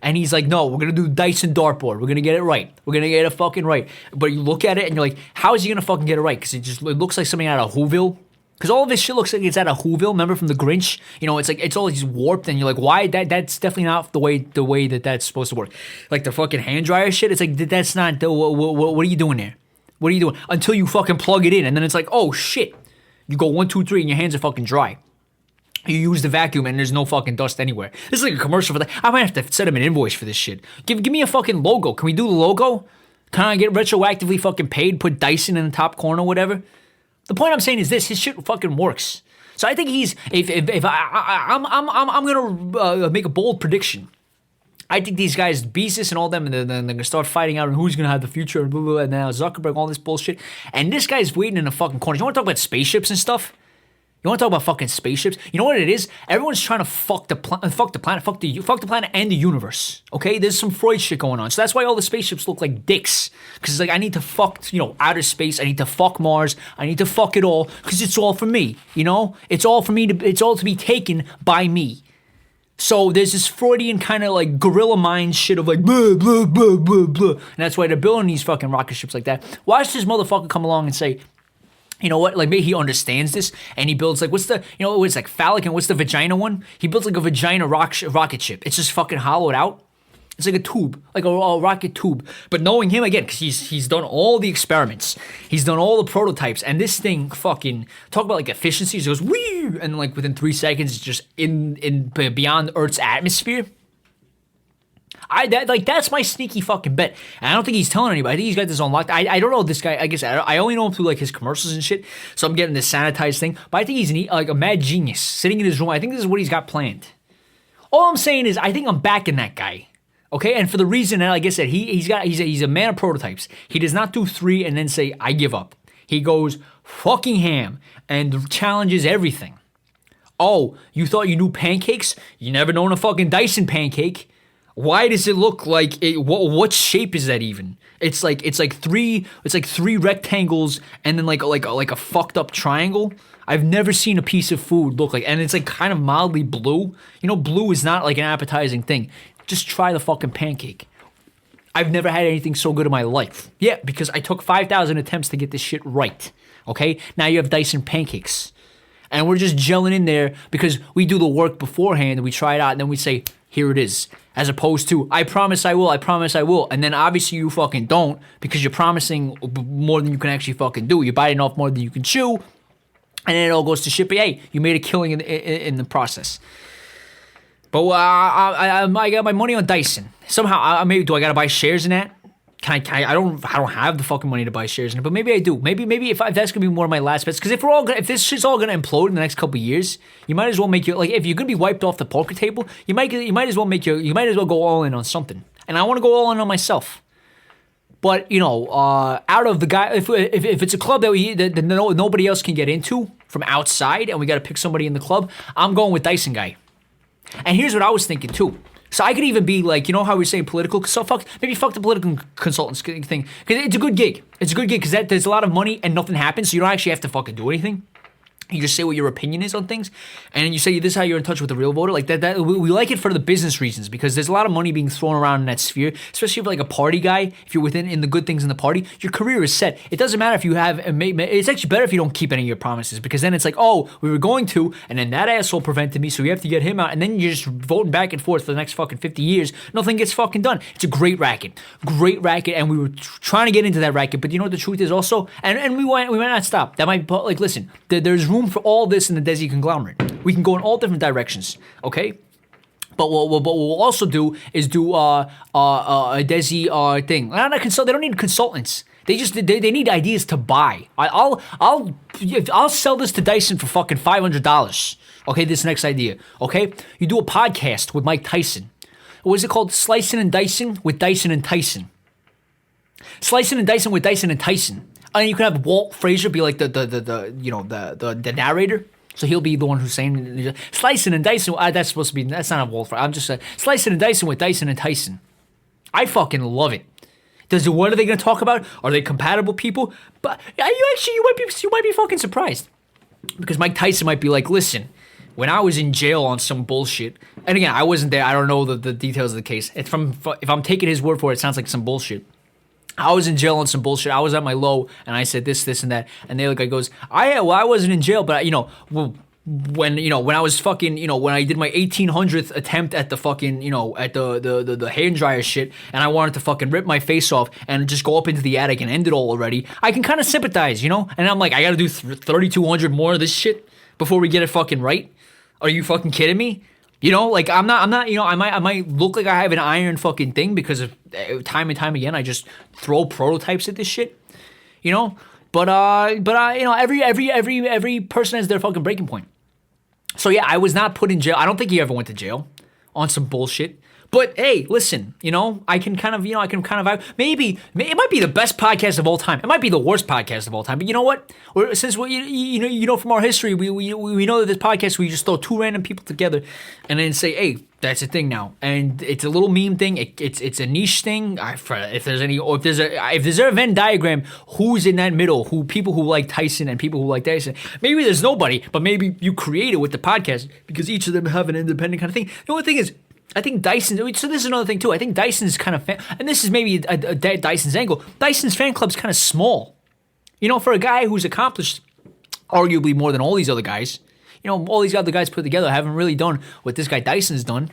And he's like, no, we're going to do Dyson dartboard. We're going to get it right. We're going to get it fucking right. But you look at it and you're like, how is he going to fucking get it right? Because it looks like something out of Whoville. Because all of this shit looks like it's out of Whoville. Remember from The Grinch? It's like, it's all these warped and you're like, why? That's definitely not the way that's supposed to work. Like the fucking hand dryer shit. It's like, that's not, what are you doing there? What are you doing? Until you fucking plug it in. And then it's like, oh shit. You go 1, 2, 3 and your hands are fucking dry. You use the vacuum and there's no fucking dust anywhere. This is like a commercial for that. I might have to send him an invoice for this shit. Give me a fucking logo. Can we do the logo? Can I get retroactively fucking paid? Put Dyson in the top corner or whatever? The point I'm saying is this: his shit fucking works. So I think he's. I'm gonna make a bold prediction. I think these guys, Bezos and all them, and then they're gonna start fighting out on who's gonna have the future and blah, blah, blah, and now Zuckerberg, all this bullshit. And this guy's waiting in the fucking corner. You want to talk about spaceships and stuff? You want to talk about fucking spaceships? You know what it is? Everyone's trying to fuck the planet, fuck the planet and the universe. Okay, there's some Freud shit going on, so that's why all the spaceships look like dicks. Because it's like, I need to fuck, outer space. I need to fuck Mars. I need to fuck it all because it's all for me. It's all for me. It's all to be taken by me. So there's this Freudian kind of like gorilla mind shit of like blah blah blah blah blah, and that's why they're building these fucking rocket ships like that. Watch this motherfucker come along and say, you know what? Like maybe he understands this, and he builds like what's like phallic and what's the vagina one? He builds like a vagina rocket ship. It's just fucking hollowed out. It's like a tube, like a rocket tube. But knowing him again, because he's done all the experiments, he's done all the prototypes, and this thing fucking talk about like efficiencies. It goes wee, and like within 3 seconds, it's just in beyond Earth's atmosphere. That's my sneaky fucking bet. And I don't think he's telling anybody. I think he's got this unlocked. I don't know this guy. I guess I only know him through like his commercials and shit. So I'm getting this sanitized thing. But I think he's like a mad genius sitting in his room. I think this is what he's got planned. All I'm saying is I think I'm backing that guy. Okay, and for the reason that, like I said, he's a man of prototypes. He does not do 3 and then say I give up. He goes fucking ham and challenges everything. Oh, you thought you knew pancakes? You never known a fucking Dyson pancake. Why does it look like it? What shape is that even? It's like three rectangles and then like a fucked up triangle. I've never seen a piece of food look like, and it's like kind of mildly blue. Blue is not like an appetizing thing. Just try the fucking pancake. I've never had anything so good in my life. Yeah, because I took 5,000 attempts to get this shit right. Okay, now you have Dyson pancakes, and we're just gelling in there because we do the work beforehand and we try it out and then we say, here it is. As opposed to, I promise I will, I promise I will. And then obviously you fucking don't because you're promising more than you can actually fucking do. You're biting off more than you can chew. And then it all goes to shit. But hey, you made a killing in the process. But I got my money on Dyson. Somehow, do I got to buy shares in that? I don't have the fucking money to buy shares in it, but maybe I do. Maybe if that's gonna be more of my last bets. Because if this shit's all gonna implode in the next couple of years, you might as well make if you're gonna be wiped off the poker table, you might as well go all in on something. And I want to go all in on myself. But out of the guy, if it's a club that nobody else can get into from outside, and we got to pick somebody in the club, I'm going with Dyson guy. And here's what I was thinking too. So I could even be like, how we're saying political, so fuck the political consultants thing. Because it's a good gig. It's a good gig because there's a lot of money and nothing happens, so you don't actually have to fucking do anything. You just say what your opinion is on things, and then you say this is how you're in touch with the real voter. Like that we like it for the business reasons because there's a lot of money being thrown around in that sphere, especially if you're like a party guy. If you're in the good things in the party, your career is set. It doesn't matter if you have. It's actually better if you don't keep any of your promises because then it's like, oh, we were going to, and then that asshole prevented me, so we have to get him out, and then you're just voting back and forth for the next fucking 50 years. Nothing gets fucking done. It's a great racket, and we were trying to get into that racket, but you know what the truth is also, and we might not stop. That might, like, listen, there's room for all this in the Desy Conglomerate. We can go in all different directions, okay? But what we'll also do is do a Desy thing. They don't need consultants. They need ideas to buy. I'll sell this to Dyson for fucking $500. Okay, this next idea. Okay, you do a podcast with Mike Tyson. What is it called? Slicing and Dyson with Dyson and Tyson. Slicing and Dyson with Dyson and Tyson. And you could have Walt Frazier be like the narrator. So he'll be the one who's saying slicing and Dyson. That's supposed to be. That's not a Walt Frazier. I'm just saying slicing and Dyson with Dyson and Tyson. I fucking love it. What are they going to talk about? Are they compatible people? But you might be fucking surprised because Mike Tyson might be like, listen, when I was in jail on some bullshit, and again I wasn't there. I don't know the details of the case. If I'm taking his word for it, it sounds like some bullshit. I was in jail on some bullshit. I was at my low, and I said this, and that. And the other guy goes, I wasn't in jail, but when I was fucking, when I did my 1800th attempt at the fucking, at the hand dryer shit, and I wanted to fucking rip my face off and just go up into the attic and end it all already. I can kind of sympathize, And I'm like, I got to do 3,200 more of this shit before we get it fucking right. Are you fucking kidding me? Like I'm not, I might look like I have an iron fucking thing because of time and time again, I just throw prototypes at this shit, but every person has their fucking breaking point. So yeah, I was not put in jail. I don't think he ever went to jail on some bullshit. But hey, listen, I can kind of, maybe it might be the best podcast of all time. It might be the worst podcast of all time. But you know what? Since from our history, we know that this podcast we just throw two random people together, and then say, hey, that's a thing now, and it's a little meme thing. It's a niche thing. If there's a Venn diagram, who's in that middle? People who like Tyson and people who like Dyson. Maybe there's nobody, but maybe you create it with the podcast because each of them have an independent kind of thing. The only thing is, I think Dyson, so this is another thing too, I think Dyson's kind of, and this is maybe a Dyson's angle, Dyson's fan club's kind of small. For a guy who's accomplished arguably more than all these other guys, all these other guys put together haven't really done what this guy Dyson's done.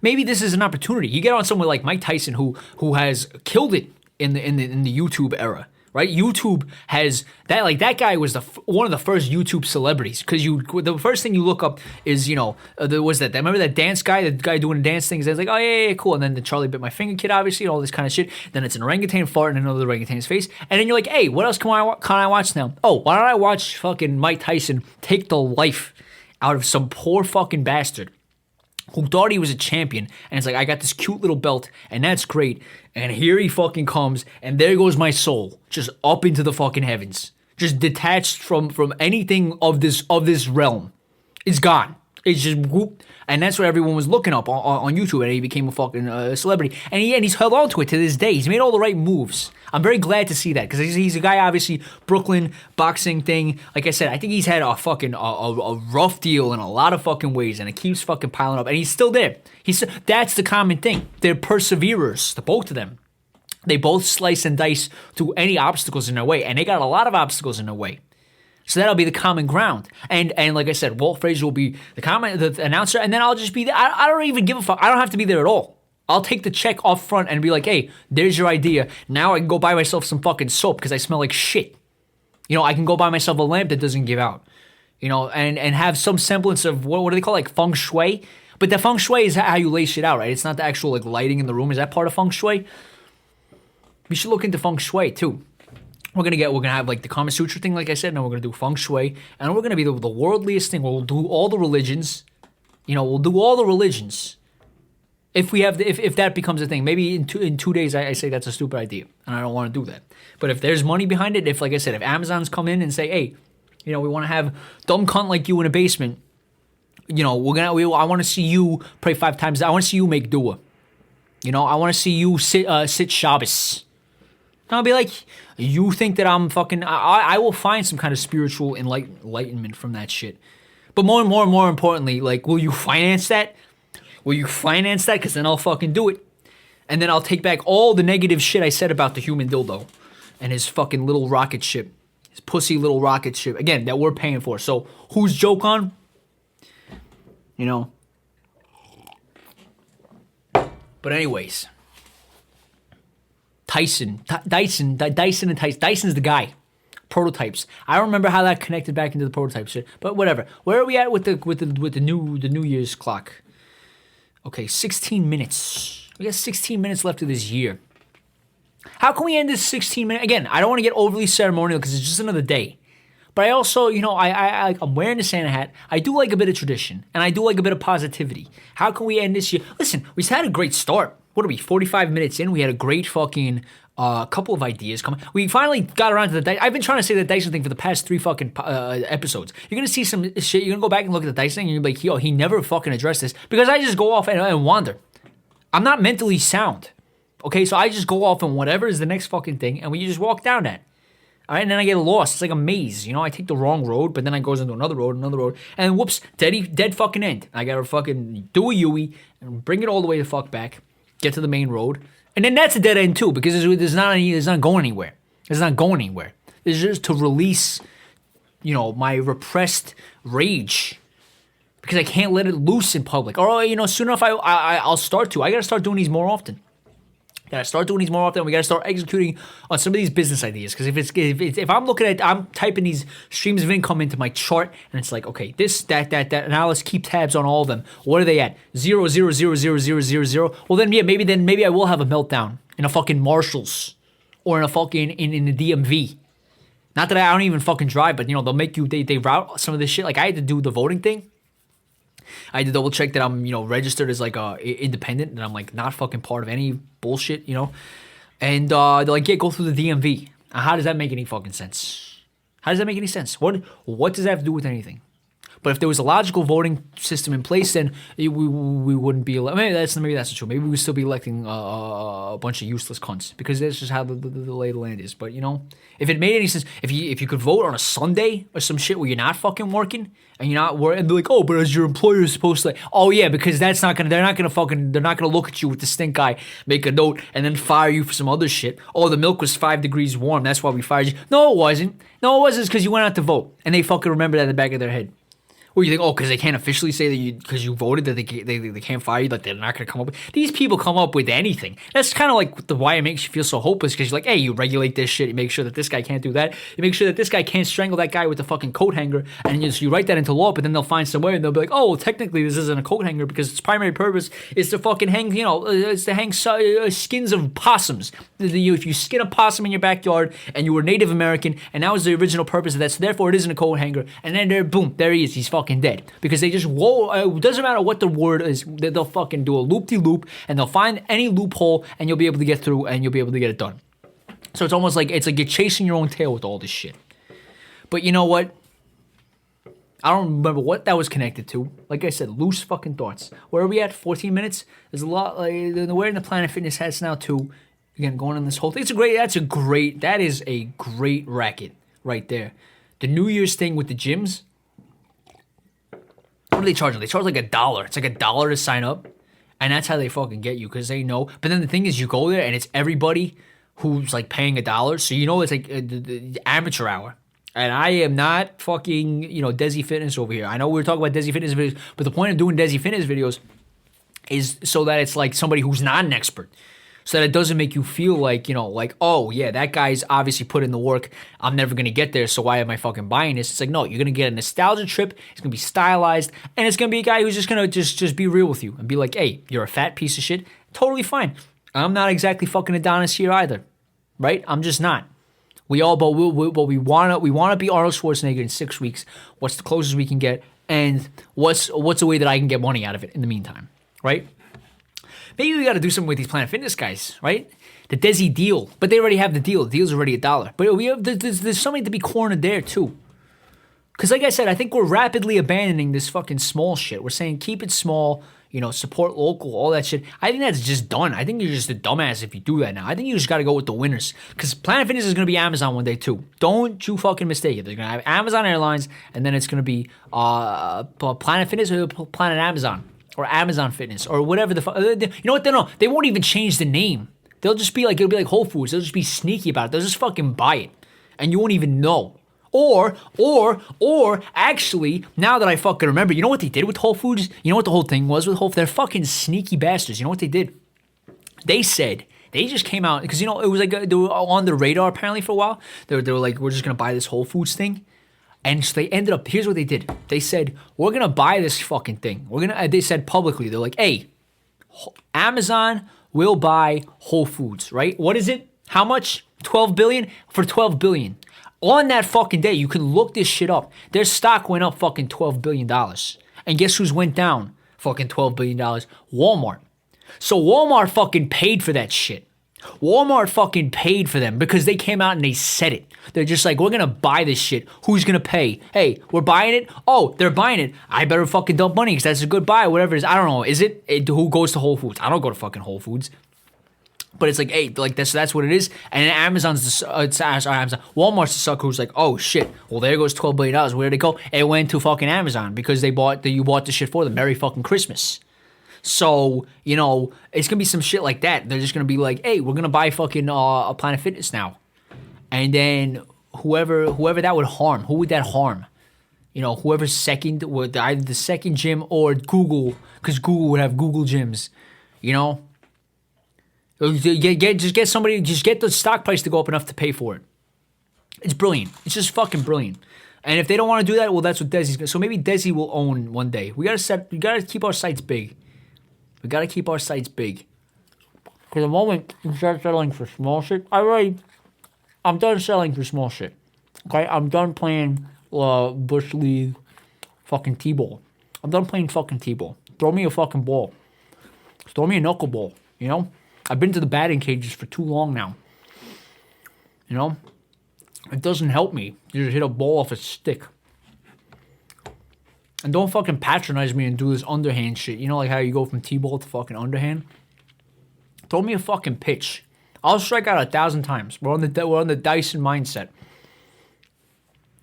Maybe this is an opportunity. You get on someone like Mike Tyson who has killed it in the YouTube era. Right, YouTube has that. Like that guy was one of the first YouTube celebrities because the first thing you look up is remember that dance guy, the guy doing dance things. It's like, oh yeah, cool. And then the Charlie bit my finger kid, obviously, and all this kind of shit. Then it's an orangutan fart in another orangutan's face, and then you're like, hey, what else can I watch now? Oh, why don't I watch fucking Mike Tyson take the life out of some poor fucking bastard who thought he was a champion, and it's like, I got this cute little belt, and that's great, and here he fucking comes, and there goes my soul, just up into the fucking heavens, just detached from anything of this realm. It's gone. It's just whoop, and that's what everyone was looking up on YouTube, and he became a fucking celebrity, and he's held on to it to this day. He's made all the right moves. I'm very glad to see that because he's a guy, obviously, Brooklyn boxing thing. Like I said, I think he's had a fucking a rough deal in a lot of fucking ways, and it keeps fucking piling up, and he's still there. That's the common thing. They're perseverers, the both of them. They both slice and dice through any obstacles in their way, and they got a lot of obstacles in their way. So that'll be the common ground. And like I said, Walt Frazier will be the announcer, and then I'll just be there. I don't even give a fuck. I don't have to be there at all. I'll take the check off front and be like, hey, there's your idea. Now I can go buy myself some fucking soap because I smell like shit. I can go buy myself a lamp that doesn't give out. And have some semblance of, what do they call it, like feng shui? But the feng shui is how you lay shit out, right? It's not the actual like lighting in the room. Is that part of feng shui? We should look into feng shui too. We're gonna have like the Kama Sutra thing, like I said, and then we're gonna do feng shui, and we're gonna be the worldliest thing. We'll do all the religions. We'll do all the religions. If that becomes a thing, maybe in 2 days I say that's a stupid idea, and I don't want to do that. But if there's money behind it, if like I said, if Amazon's come in and say, hey, we want to have dumb cunt like you in a basement, I want to see you pray 5 times. I want to see you make dua. I want to see you sit Shabbos. And I'll be like, you think that I'm fucking... I will find some kind of spiritual enlightenment from that shit. But more importantly, like, will you finance that? Will you finance that? Because then I'll fucking do it. And then I'll take back all the negative shit I said about the human dildo and his fucking little rocket ship. His pussy little rocket ship. Again, that we're paying for. So, who's joke on? You know. But anyways. Dyson and Tyson. Dyson's the guy. Prototypes. I don't remember how that connected back into the prototype shit. But whatever. Where are we at with the New Year's clock? Okay, 16 minutes. We got 16 minutes left of this year. How can we end this 16 minutes? Again, I don't want to get overly ceremonial because it's just another day. But I also, you know, I'm wearing the Santa hat. I do like a bit of tradition. And I do like a bit of positivity. How can we end this year? Listen, we've had a great start. What are we, 45 minutes in? We had a great fucking couple of ideas come. We finally got around to the Dyson. I've been trying to say the Dyson thing for the past 3 fucking episodes. You're going to see some shit. You're going to go back and look at the Dyson thing and you're like, yo, he never fucking addressed this. Because I just go off and wander. I'm not mentally sound. Okay, so I just go off and whatever is the next fucking thing, and we just walk down that. All right, and then I get lost. It's like a maze, you know. I take the wrong road, but then I goes into another road, and whoops, dead fucking end. I gotta fucking do a Yui and bring it all the way the fuck back, get to the main road, and then that's a dead end too because it's not going anywhere. It's not going anywhere. It's just to release, you know, my repressed rage. Because I can't let it loose in public. Or, you know, soon enough I'll start to. I gotta start doing these more often. We gotta start executing on some of these business ideas. Because if I'm looking at, I'm typing these streams of income into my chart, and it's like, okay, this, that. Now let's keep tabs on all of them. What are they at? 0, 0, 0, 0, 0, 0, 0. Well, then maybe I will have a meltdown in a fucking Marshalls or in a fucking in the DMV. Not that I don't even fucking drive, but you know they'll make you they route some of this shit. Like I had to do the voting thing. I had to double check that I'm, you know, registered as like independent and I'm like not fucking part of any bullshit, you know. And they're like, yeah, go through the DMV. How does that make any fucking sense? How does that make any sense? What does that have to do with anything? But if there was a logical voting system in place, then we wouldn't be. Maybe that's true. Maybe we would still be electing a bunch of useless cunts because that's just how the lay of the land is. But you know, if it made any sense, if you could vote on a Sunday or some shit where you're not fucking working and you're not working, and they're like, oh, but as your employer is supposed to, oh yeah, because they're not gonna look at you with the stink eye, make a note, and then fire you for some other shit. Oh, the milk was 5 degrees warm. That's why we fired you. No, it wasn't. It's because you went out to vote, and they fucking remember that in the back of their head. Or you think, oh, because they can't officially say that because you voted that they can't fire you, like they're not going to come up with. These people come up with anything. That's kind of like why it makes you feel so hopeless because you're like, hey, you regulate this shit. You make sure that this guy can't do that. You make sure that this guy can't strangle that guy with the fucking coat hanger. And you write that into law, but then they'll find some way and they'll be like, oh, well, technically this isn't a coat hanger because its primary purpose is to fucking hang, you know, it's to hang skins of possums. If you skin a possum in your backyard and you were Native American and that was the original purpose of that, so therefore it isn't a coat hanger. And then boom, there he is. He's fucking dead. Because they just, it doesn't matter what the word is, they'll fucking do a loop-de-loop and they'll find any loophole and you'll be able to get through and you'll be able to get it done. So it's almost like, you're chasing your own tail with all this shit. But you know what? I don't remember what that was connected to. Like I said, loose fucking thoughts. Where are we at? 14 minutes? There's a lot, they're wearing the Planet Fitness hats now too. Again, going on this whole thing. That is a great racket right there. The New Year's thing with the gyms. What are they charging? They charge like $1. It's like $1 to sign up. And that's how they fucking get you because they know. But then the thing is you go there and it's everybody who's like paying $1. So you know it's like the amateur hour. And I am not fucking, you know, Desy Fitness over here. I know we were talking about Desy Fitness videos. But the point of doing Desy Fitness videos is so that it's like somebody who's not an expert. So that it doesn't make you feel like, you know, like, oh, yeah, that guy's obviously put in the work. I'm never going to get there, so why am I fucking buying this? It's like, no, you're going to get a nostalgia trip. It's going to be stylized. And it's going to be a guy who's just going to just be real with you and be like, hey, you're a fat piece of shit. Totally fine. I'm not exactly fucking Adonis here either, right? I'm just not. But we want to be Arnold Schwarzenegger in 6 weeks. What's the closest we can get? And what's a way that I can get money out of it in the meantime, right? Maybe we got to do something with these Planet Fitness guys, right? The Desy deal. But they already have the deal. The deal's already $1. But there's something to be cornered there, too. Because like I said, I think we're rapidly abandoning this fucking small shit. We're saying keep it small. support local, all that shit. I think that's just done. I think you're just a dumbass if you do that now. I think you just got to go with the winners. Because Planet Fitness is going to be Amazon one day too. Don't you fucking mistake it. They're going to have Amazon Airlines, and then it's going to be Planet Fitness or Planet Amazon or Amazon Fitness or whatever the fuck. You know what? No, they won't even change the name. They'll just be like, it'll be like Whole Foods. They'll just be sneaky about it. They'll just fucking buy it, and you won't even know. Or actually, now that I fucking remember, you know what they did with Whole Foods? You know what the whole thing was with Whole Foods? They're fucking sneaky bastards. You know what they did? They just came out, because, it was like, they were on the radar apparently for a while. They were like, we're just going to buy this Whole Foods thing. And so they ended up, here's what they did. They said, we're going to buy this fucking thing. They said publicly, they're like, hey, Amazon will buy Whole Foods, right? What is it? How much? 12 billion? For 12 billion. On that fucking day, you can look this shit up. Their stock went up fucking $12 billion. And guess who's went down fucking $12 billion? Walmart. So Walmart fucking paid for that shit. Walmart fucking paid for them because they came out and they said it. They're just like, we're going to buy this shit. Who's going to pay? Hey, we're buying it? Oh, they're buying it. I better fucking dump money because that's a good buy, whatever it is. I don't know. Is it? Who goes to Whole Foods? I don't go to fucking Whole Foods. But it's like, hey, like that's what it is. And then Amazon's Amazon. Walmart's the sucker who's like, oh shit, well there goes $12 billion. Where'd it go? It went to fucking Amazon because you bought the shit for them. Merry fucking Christmas. So, it's gonna be some shit like that. They're just gonna be like, hey, we're gonna buy fucking a Planet Fitness now. And then whoever that would harm, who would that harm? Whoever's second, would either the second gym or Google, because Google would have Google gyms, Just get the stock price to go up enough to pay for it. It's brilliant. It's just fucking brilliant. And if they don't want to do that, well, that's what Desy's gonna. So maybe Desy will own one day. We gotta keep our sights big. Because the moment you start settling for small shit, I'm done selling for small shit. Okay, I'm done playing Bush League, fucking T-ball. I'm done playing fucking T-ball. Throw me a fucking ball. Throw me a knuckleball. I've been to the batting cages for too long now. It doesn't help me. You just hit a ball off a stick. And don't fucking patronize me and do this underhand shit. Like how you go from T-ball to fucking underhand? Throw me a fucking pitch. I'll strike out 1,000 times. We're on the Dyson mindset.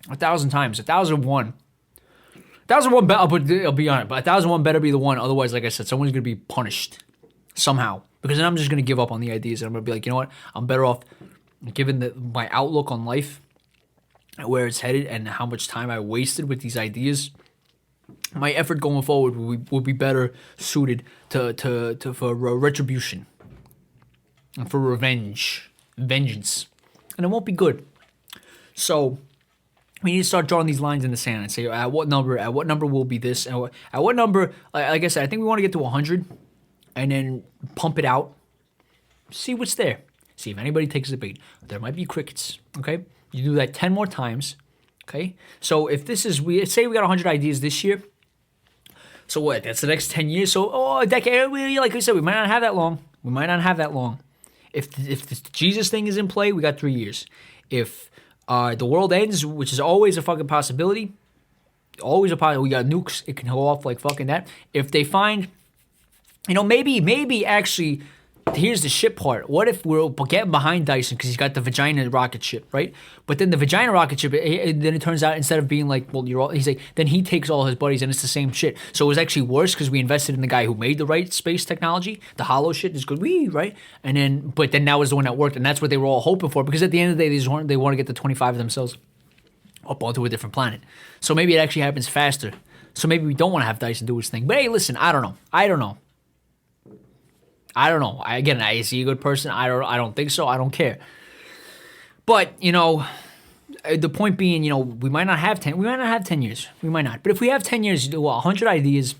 1,000 times. 1,001. 1,001 I'll be on it. But 1,001 better be the one. Otherwise, like I said, someone's going to be punished. Somehow. Because then I'm just going to give up on the ideas. And I'm going to be like, you know what? I'm better off, given my outlook on life, where it's headed, and how much time I wasted with these ideas. My effort going forward will be better suited for retribution. And for vengeance. And it won't be good. So we need to start drawing these lines in the sand and say, at what number will be this? And at what number, like I said, I think we want to get to 100 and then pump it out. See what's there. See if anybody takes the bait. There might be crickets, okay? You do that 10 more times, okay? So if this is, say we got 100 ideas this year. So what? That's the next 10 years. So, a decade. Like I said, we might not have that long. If the Jesus thing is in play, we got 3 years. If the world ends, which is always a fucking possibility, we got nukes. It can go off like fucking that. If they find, maybe actually, here's the shit part. What if we're getting behind Dyson because he's got the vagina rocket ship, right? But then the vagina rocket ship, then it turns out instead of being like, he's like, then he takes all his buddies and it's the same shit. So it was actually worse because we invested in the guy who made the right space technology. The hollow shit is good, right? But then that was the one that worked, and that's what they were all hoping for, because at the end of the day, they want to get the 25 of themselves up onto a different planet. So maybe it actually happens faster. So maybe we don't want to have Dyson do his thing. But hey, listen, I don't know. I see a good person. I don't think so. I don't care. But, the point being, we might not have 10. We might not have 10 years. We might not. But if we have 10 years, 100 ideas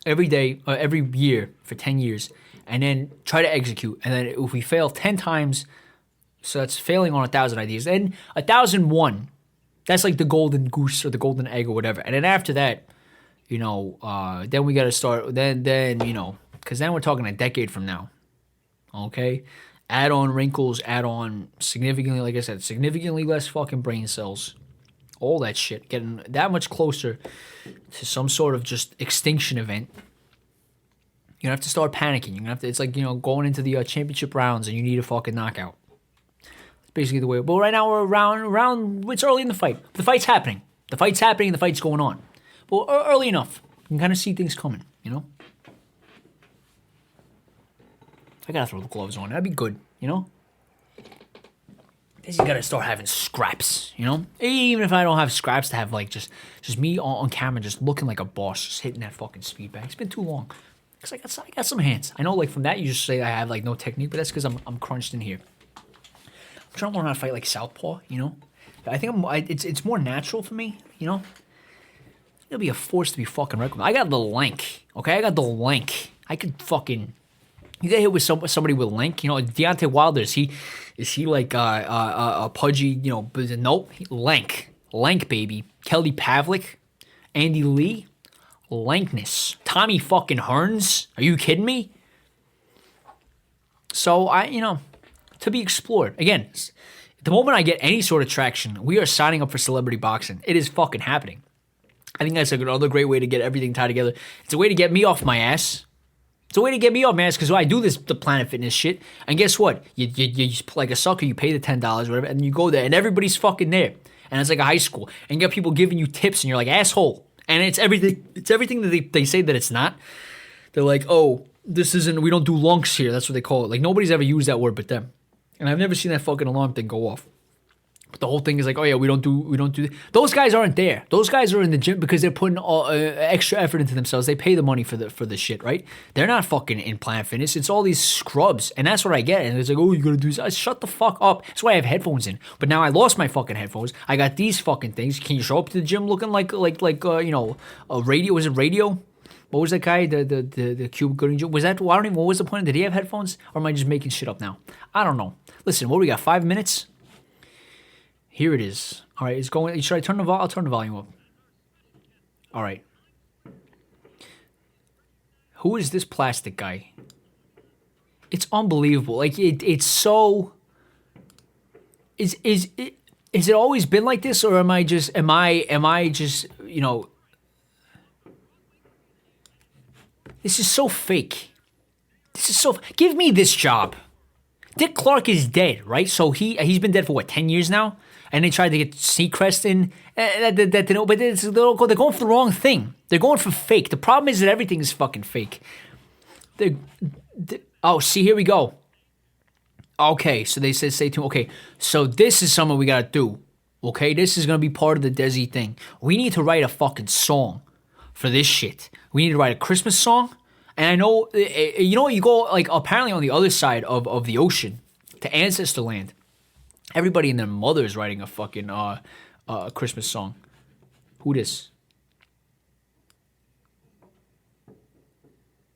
every day, every year for 10 years, and then try to execute. And then if we fail 10 times, so that's failing on 1,000 ideas. Then 1,001, that's like the golden goose or the golden egg or whatever. And then after that, then we got to start, because then we're talking a decade from now, okay? Add on wrinkles, add on significantly, like I said, significantly less fucking brain cells. All that shit. Getting that much closer to some sort of just extinction event. You're gonna have to start panicking. You're gonna have to. It's like going into the championship rounds and you need a fucking knockout. It's basically the way. But right now we're around. It's early in the fight. The fight's happening. The fight's going on. But early enough, you can kind of see things coming. I gotta throw the gloves on. That'd be good. He's gotta start having scraps. Even if I don't have scraps, to have like just me on camera, just looking like a boss, just hitting that fucking speed bag. It's been too long. Because I got some hands. I know, like, from that, you just say I have, like, no technique, but that's because I'm crunched in here. I'm trying to learn how to fight, like, southpaw, I think it's more natural for me, It'll be a force to be fucking reckoned with. I got the length, okay? I got the length. I could fucking... You get hit with somebody with length, Deontay Wilder, is he like a pudgy, nope, length, baby. Kelly Pavlik, Andy Lee... Lankness. Tommy fucking Hearns? Are you kidding me? So, to be explored. Again, the moment I get any sort of traction, we are signing up for celebrity boxing. It is fucking happening. I think that's another great way to get everything tied together. It's a way to get me off my ass. Because I do the Planet Fitness shit. And guess what? You like a sucker, you pay the $10, whatever, and you go there, and everybody's fucking there. And it's like a high school. And you got people giving you tips, and you're like, asshole. And it's everything that they say that it's not. They're like, oh, we don't do lunks here. That's what they call it. Like, nobody's ever used that word but them. And I've never seen that fucking alarm thing go off. But the whole thing is like, oh yeah, we don't do. Those guys aren't there. Those guys are in the gym because they're putting extra effort into themselves. They pay the money for the shit, right? They're not fucking in Planet Fitness. It's all these scrubs, and that's what I get. And it's like, oh, you gotta do this. Shut the fuck up. That's why I have headphones in. But now I lost my fucking headphones. I got these fucking things. Can you show up to the gym looking like a radio? Was it radio? What was that guy? The Cuba Gooding Joe? Was that? Well, I don't even. What was the point? Did he have headphones, or am I just making shit up now? I don't know. Listen, what do we got? 5 minutes. Here it is. All right, it's going. Should I turn the volume? I'll turn the volume up. All right. Who is this plastic guy? It's unbelievable. Like it's so. Is it always been like this, or am I just This is so fake. Give me this job. Dick Clark is dead, right? So he's been dead for what, 10 years now? And they tried to get Seacrest in. But they're going for the wrong thing. They're going for fake. The problem is that everything is fucking fake. See, here we go. Okay, so they said, stay tuned. Okay, so this is something we gotta do. Okay, this is gonna be part of the Desy thing. We need to write a fucking song for this shit. We need to write a Christmas song. And I know, you go, like, apparently on the other side of the ocean to Ancestor Land, everybody and their mother is writing a fucking Christmas song. Who this?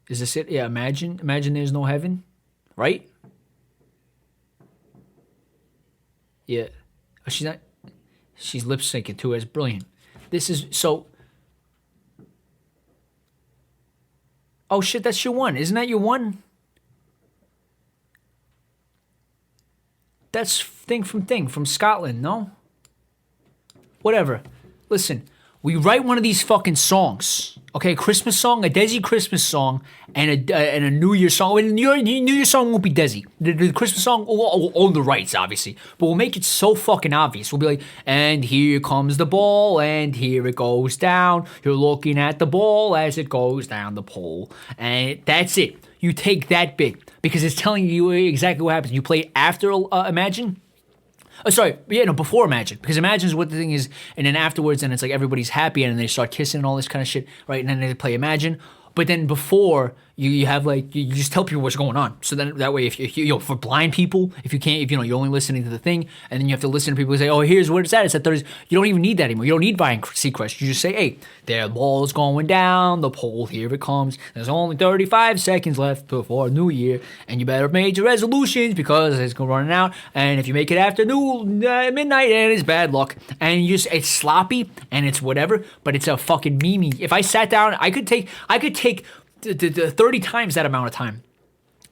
Is this it? Yeah, imagine there's no heaven, right? Yeah. Oh, she's lip syncing too. That's brilliant. This is so. Oh shit, that's your one. Isn't that your one? That's Thing from Scotland, no? Whatever. Listen, we write one of these fucking songs. Okay, a Christmas song, a Desy Christmas song, and a New Year song. And New Year song won't be Desy. The Christmas song will own the rights, obviously. But we'll make it so fucking obvious. We'll be like, and here comes the ball, and here it goes down. You're looking at the ball as it goes down the pole. And that's it. You take that bit, because it's telling you exactly what happens. You play it after Imagine. Before Imagine. Because Imagine is what the thing is, and then afterwards, and it's like everybody's happy, and then they start kissing and all this kind of shit, right? And then they play Imagine. But then before, you have like, you just tell people what's going on. So then that way, if for blind people, if you're only listening to the thing, and then you have to listen to people who say, oh, here's where it's at. It's at 30. You don't even need that anymore. You don't need Ryan Seacrest. You just say, hey, their ball's going down the pole. Here it comes. There's only 35 seconds left before New Year, and you better make your resolutions because it's going to run out. And if you make it after midnight, and it's bad luck. And it's sloppy and it's whatever, but it's a fucking meme. If I sat down, I could take the 30 times that amount of time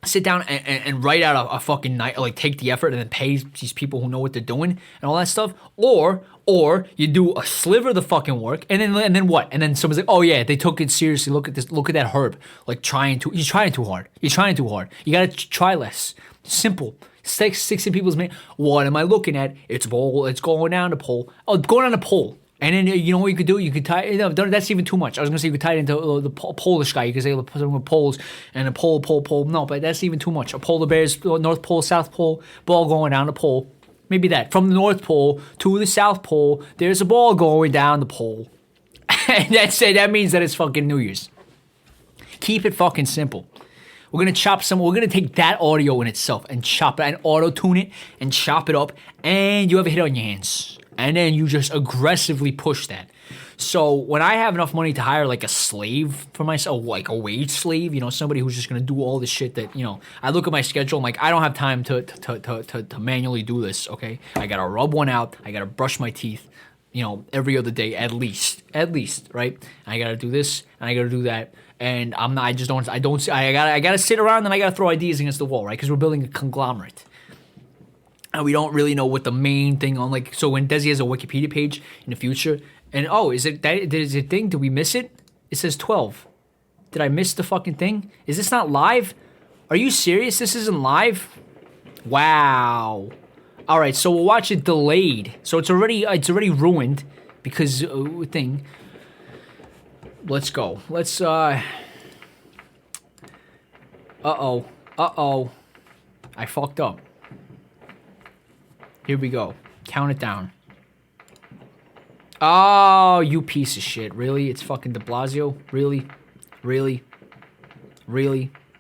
sit down and write out a fucking night, like take the effort and then pay these people who know what they're doing and all that stuff, or you do a sliver of the fucking work and then what? And then someone's like, oh yeah, they took it seriously. Look at this. Look at that herb. Like you're trying too hard. You gotta try less. Simple. 60 people's man. What am I looking at? It's bowl. It's going down the pole. Oh, going down the pole. And then you know what you could do? You could tie. No, that's even too much. I was gonna say you could tie it into the Polish guy. You could say something with poles and a pole. No, but that's even too much. A polar bear's North Pole, South Pole, ball going down the pole. Maybe that from the North Pole to the South Pole. There's a ball going down the pole, and that's it. That means that it's fucking New Year's. Keep it fucking simple. We're gonna we're gonna take that audio in itself and chop it and auto tune it and chop it up, and you have a hit on your hands. And then you just aggressively push that. So when I have enough money to hire like a slave for myself, like a wage slave, you know, somebody who's just gonna do all the shit that, you know, I look at my schedule, I'm like, I don't have time to manually do this, okay? I gotta rub one out, I gotta brush my teeth, you know, every other day at least, right? I gotta do this and I gotta do that. And I gotta sit around and I gotta throw ideas against the wall, right? Because we're building a conglomerate. And we don't really know what the main thing on, like, so when Desy has a Wikipedia page in the future, and is it thing? Did we miss it? It says 12. Did I miss the fucking thing? Is this not live? Are you serious? This isn't live? Wow. All right, so we'll watch it delayed. So it's already ruined because thing. Let's go. Let's Uh-oh. I fucked up. Here we go. Count it down. Oh, you piece of shit. Really? It's fucking de Blasio? Really?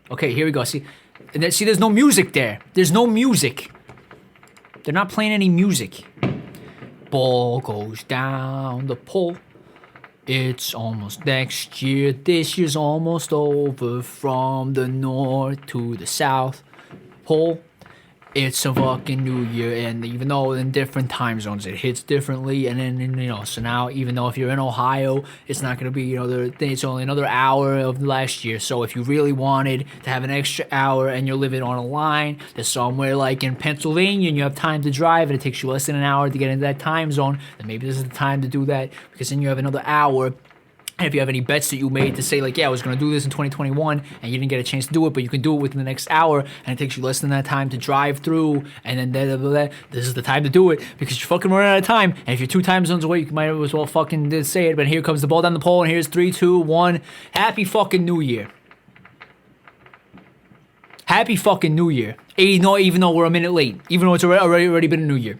Okay, here we go. See, there's no music there. There's no music. They're not playing any music. Ball goes down the pole. It's almost next year. This year's almost over. From the north to the south pole. It's a fucking new year, and even though in different time zones it hits differently, and then, you know, so now even though if you're in Ohio, it's not going to be, you know, it's only another hour of last year. So if you really wanted to have an extra hour and you're living on a line that's somewhere like in Pennsylvania and you have time to drive and it takes you less than an hour to get into that time zone, then maybe this is the time to do that, because then you have another hour. And if you have any bets that you made to say, like, yeah, I was going to do this in 2021 and you didn't get a chance to do it, but you can do it within the next hour and it takes you less than that time to drive through, and then this is the time to do it because you're fucking running out of time. And if you're 2 time zones away, you might as well fucking say it. But here comes the ball down the pole, and here's 3, 2, 1. Happy fucking New Year. Happy fucking New Year. Even though we're a minute late. Even though it's already been a New Year.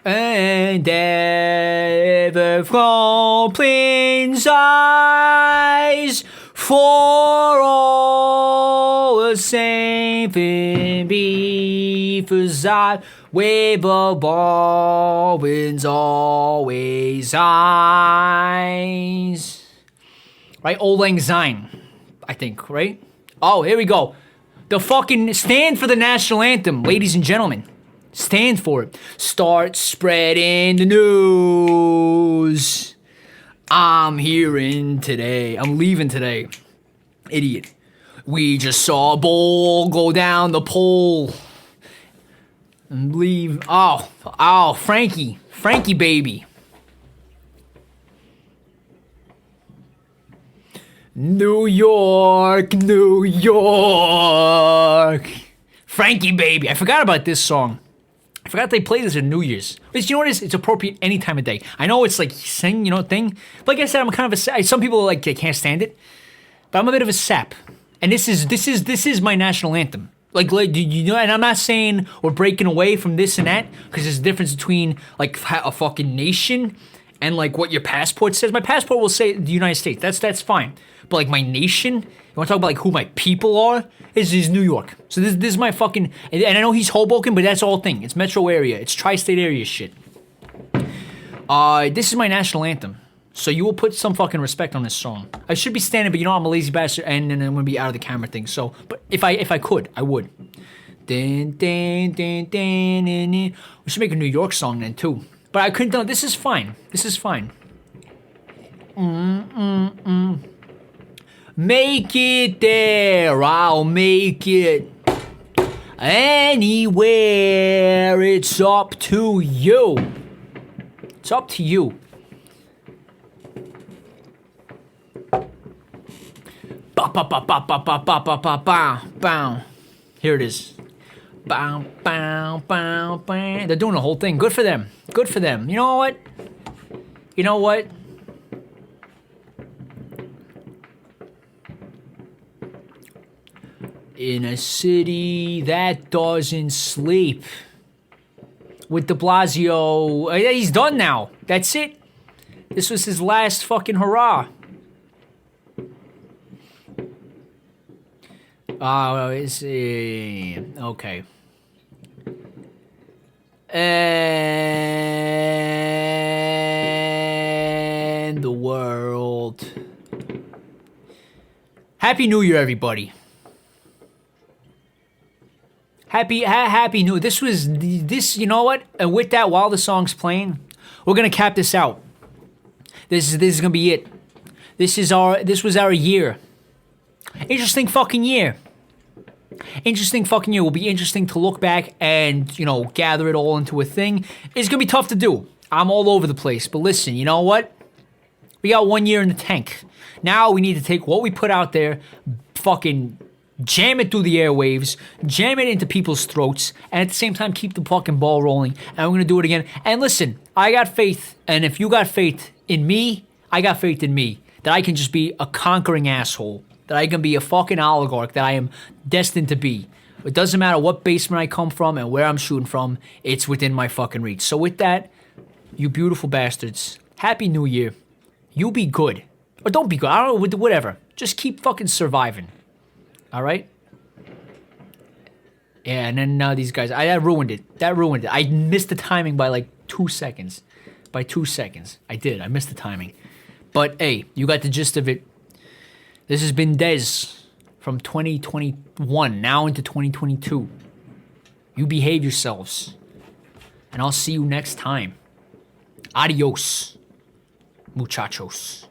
And ever from Prince's eyes, for all the same thing be, for I wave a Baldwin's always eyes. Right? Old Lang Syne, I think, right? Oh, here we go. The fucking stand for the national anthem, ladies and gentlemen. Stand for it. Start spreading the news. I'm leaving today. Idiot. We just saw a ball go down the pole. And leave. Oh, Frankie baby. New York. Frankie baby. I forgot about this song. I forgot they play this at New Year's. But you know what it is? It's appropriate any time of day. I know it's like thing. But like I said, I'm kind of some people like they can't stand it. But I'm a bit of a sap. And this is my national anthem. Like you know, and I'm not saying we're breaking away from this and that, because there's a difference between like a fucking nation and like what your passport says. My passport will say the United States. That's fine. But like my nation, you want to talk about like who my people are? Is New York. So this is my fucking, and I know he's Hoboken, but that's all thing. It's metro area. It's tri-state area shit. This is my national anthem. So you will put some fucking respect on this song. I should be standing, but you know I'm a lazy bastard, and then I'm gonna be out of the camera thing. So, but if I could, I would. We should make a New York song then too. But I couldn't. No, this is fine. Make it there, I'll make it anywhere. It's up to you. It's up to you. Ba ba ba ba ba ba ba ba ba ba ba. Here it is. Bow, bow, bow, bow. They're doing the whole thing. Good for them. Good for them. You know what? You know what? In a city that doesn't sleep. With de Blasio. He's done now. That's it. This was his last fucking hurrah. Okay. And the world. Happy New Year, everybody. Happy New. This, you know what? And with that, while the song's playing, we're gonna cap this out. This is gonna be it. This was our year. Interesting fucking year. Interesting fucking year. Will be interesting to look back and, you know, gather it all into a thing. It's gonna be tough to do. I'm all over the place. But listen, you know what? We got 1 year in the tank. Now we need to take what we put out there, fucking jam it through the airwaves, jam it into people's throats, and at the same time keep the fucking ball rolling. And we're gonna do it again. And listen, I got faith, and if you got faith in me, I got faith in me, that I can just be a conquering asshole, that I can be a fucking oligarch, that I am destined to be. It doesn't matter what basement I come from and where I'm shooting from, it's within my fucking reach. So with that, you beautiful bastards, Happy New Year. You be good. Or don't be good, I don't know, whatever. Just keep fucking surviving. All right? Yeah, and then now these guys, that ruined it. I missed the timing by like 2 seconds. By 2 seconds. I did. I missed the timing. But hey, you got the gist of it. This has been Dez from 2021, now into 2022. You behave yourselves. And I'll see you next time. Adios, muchachos.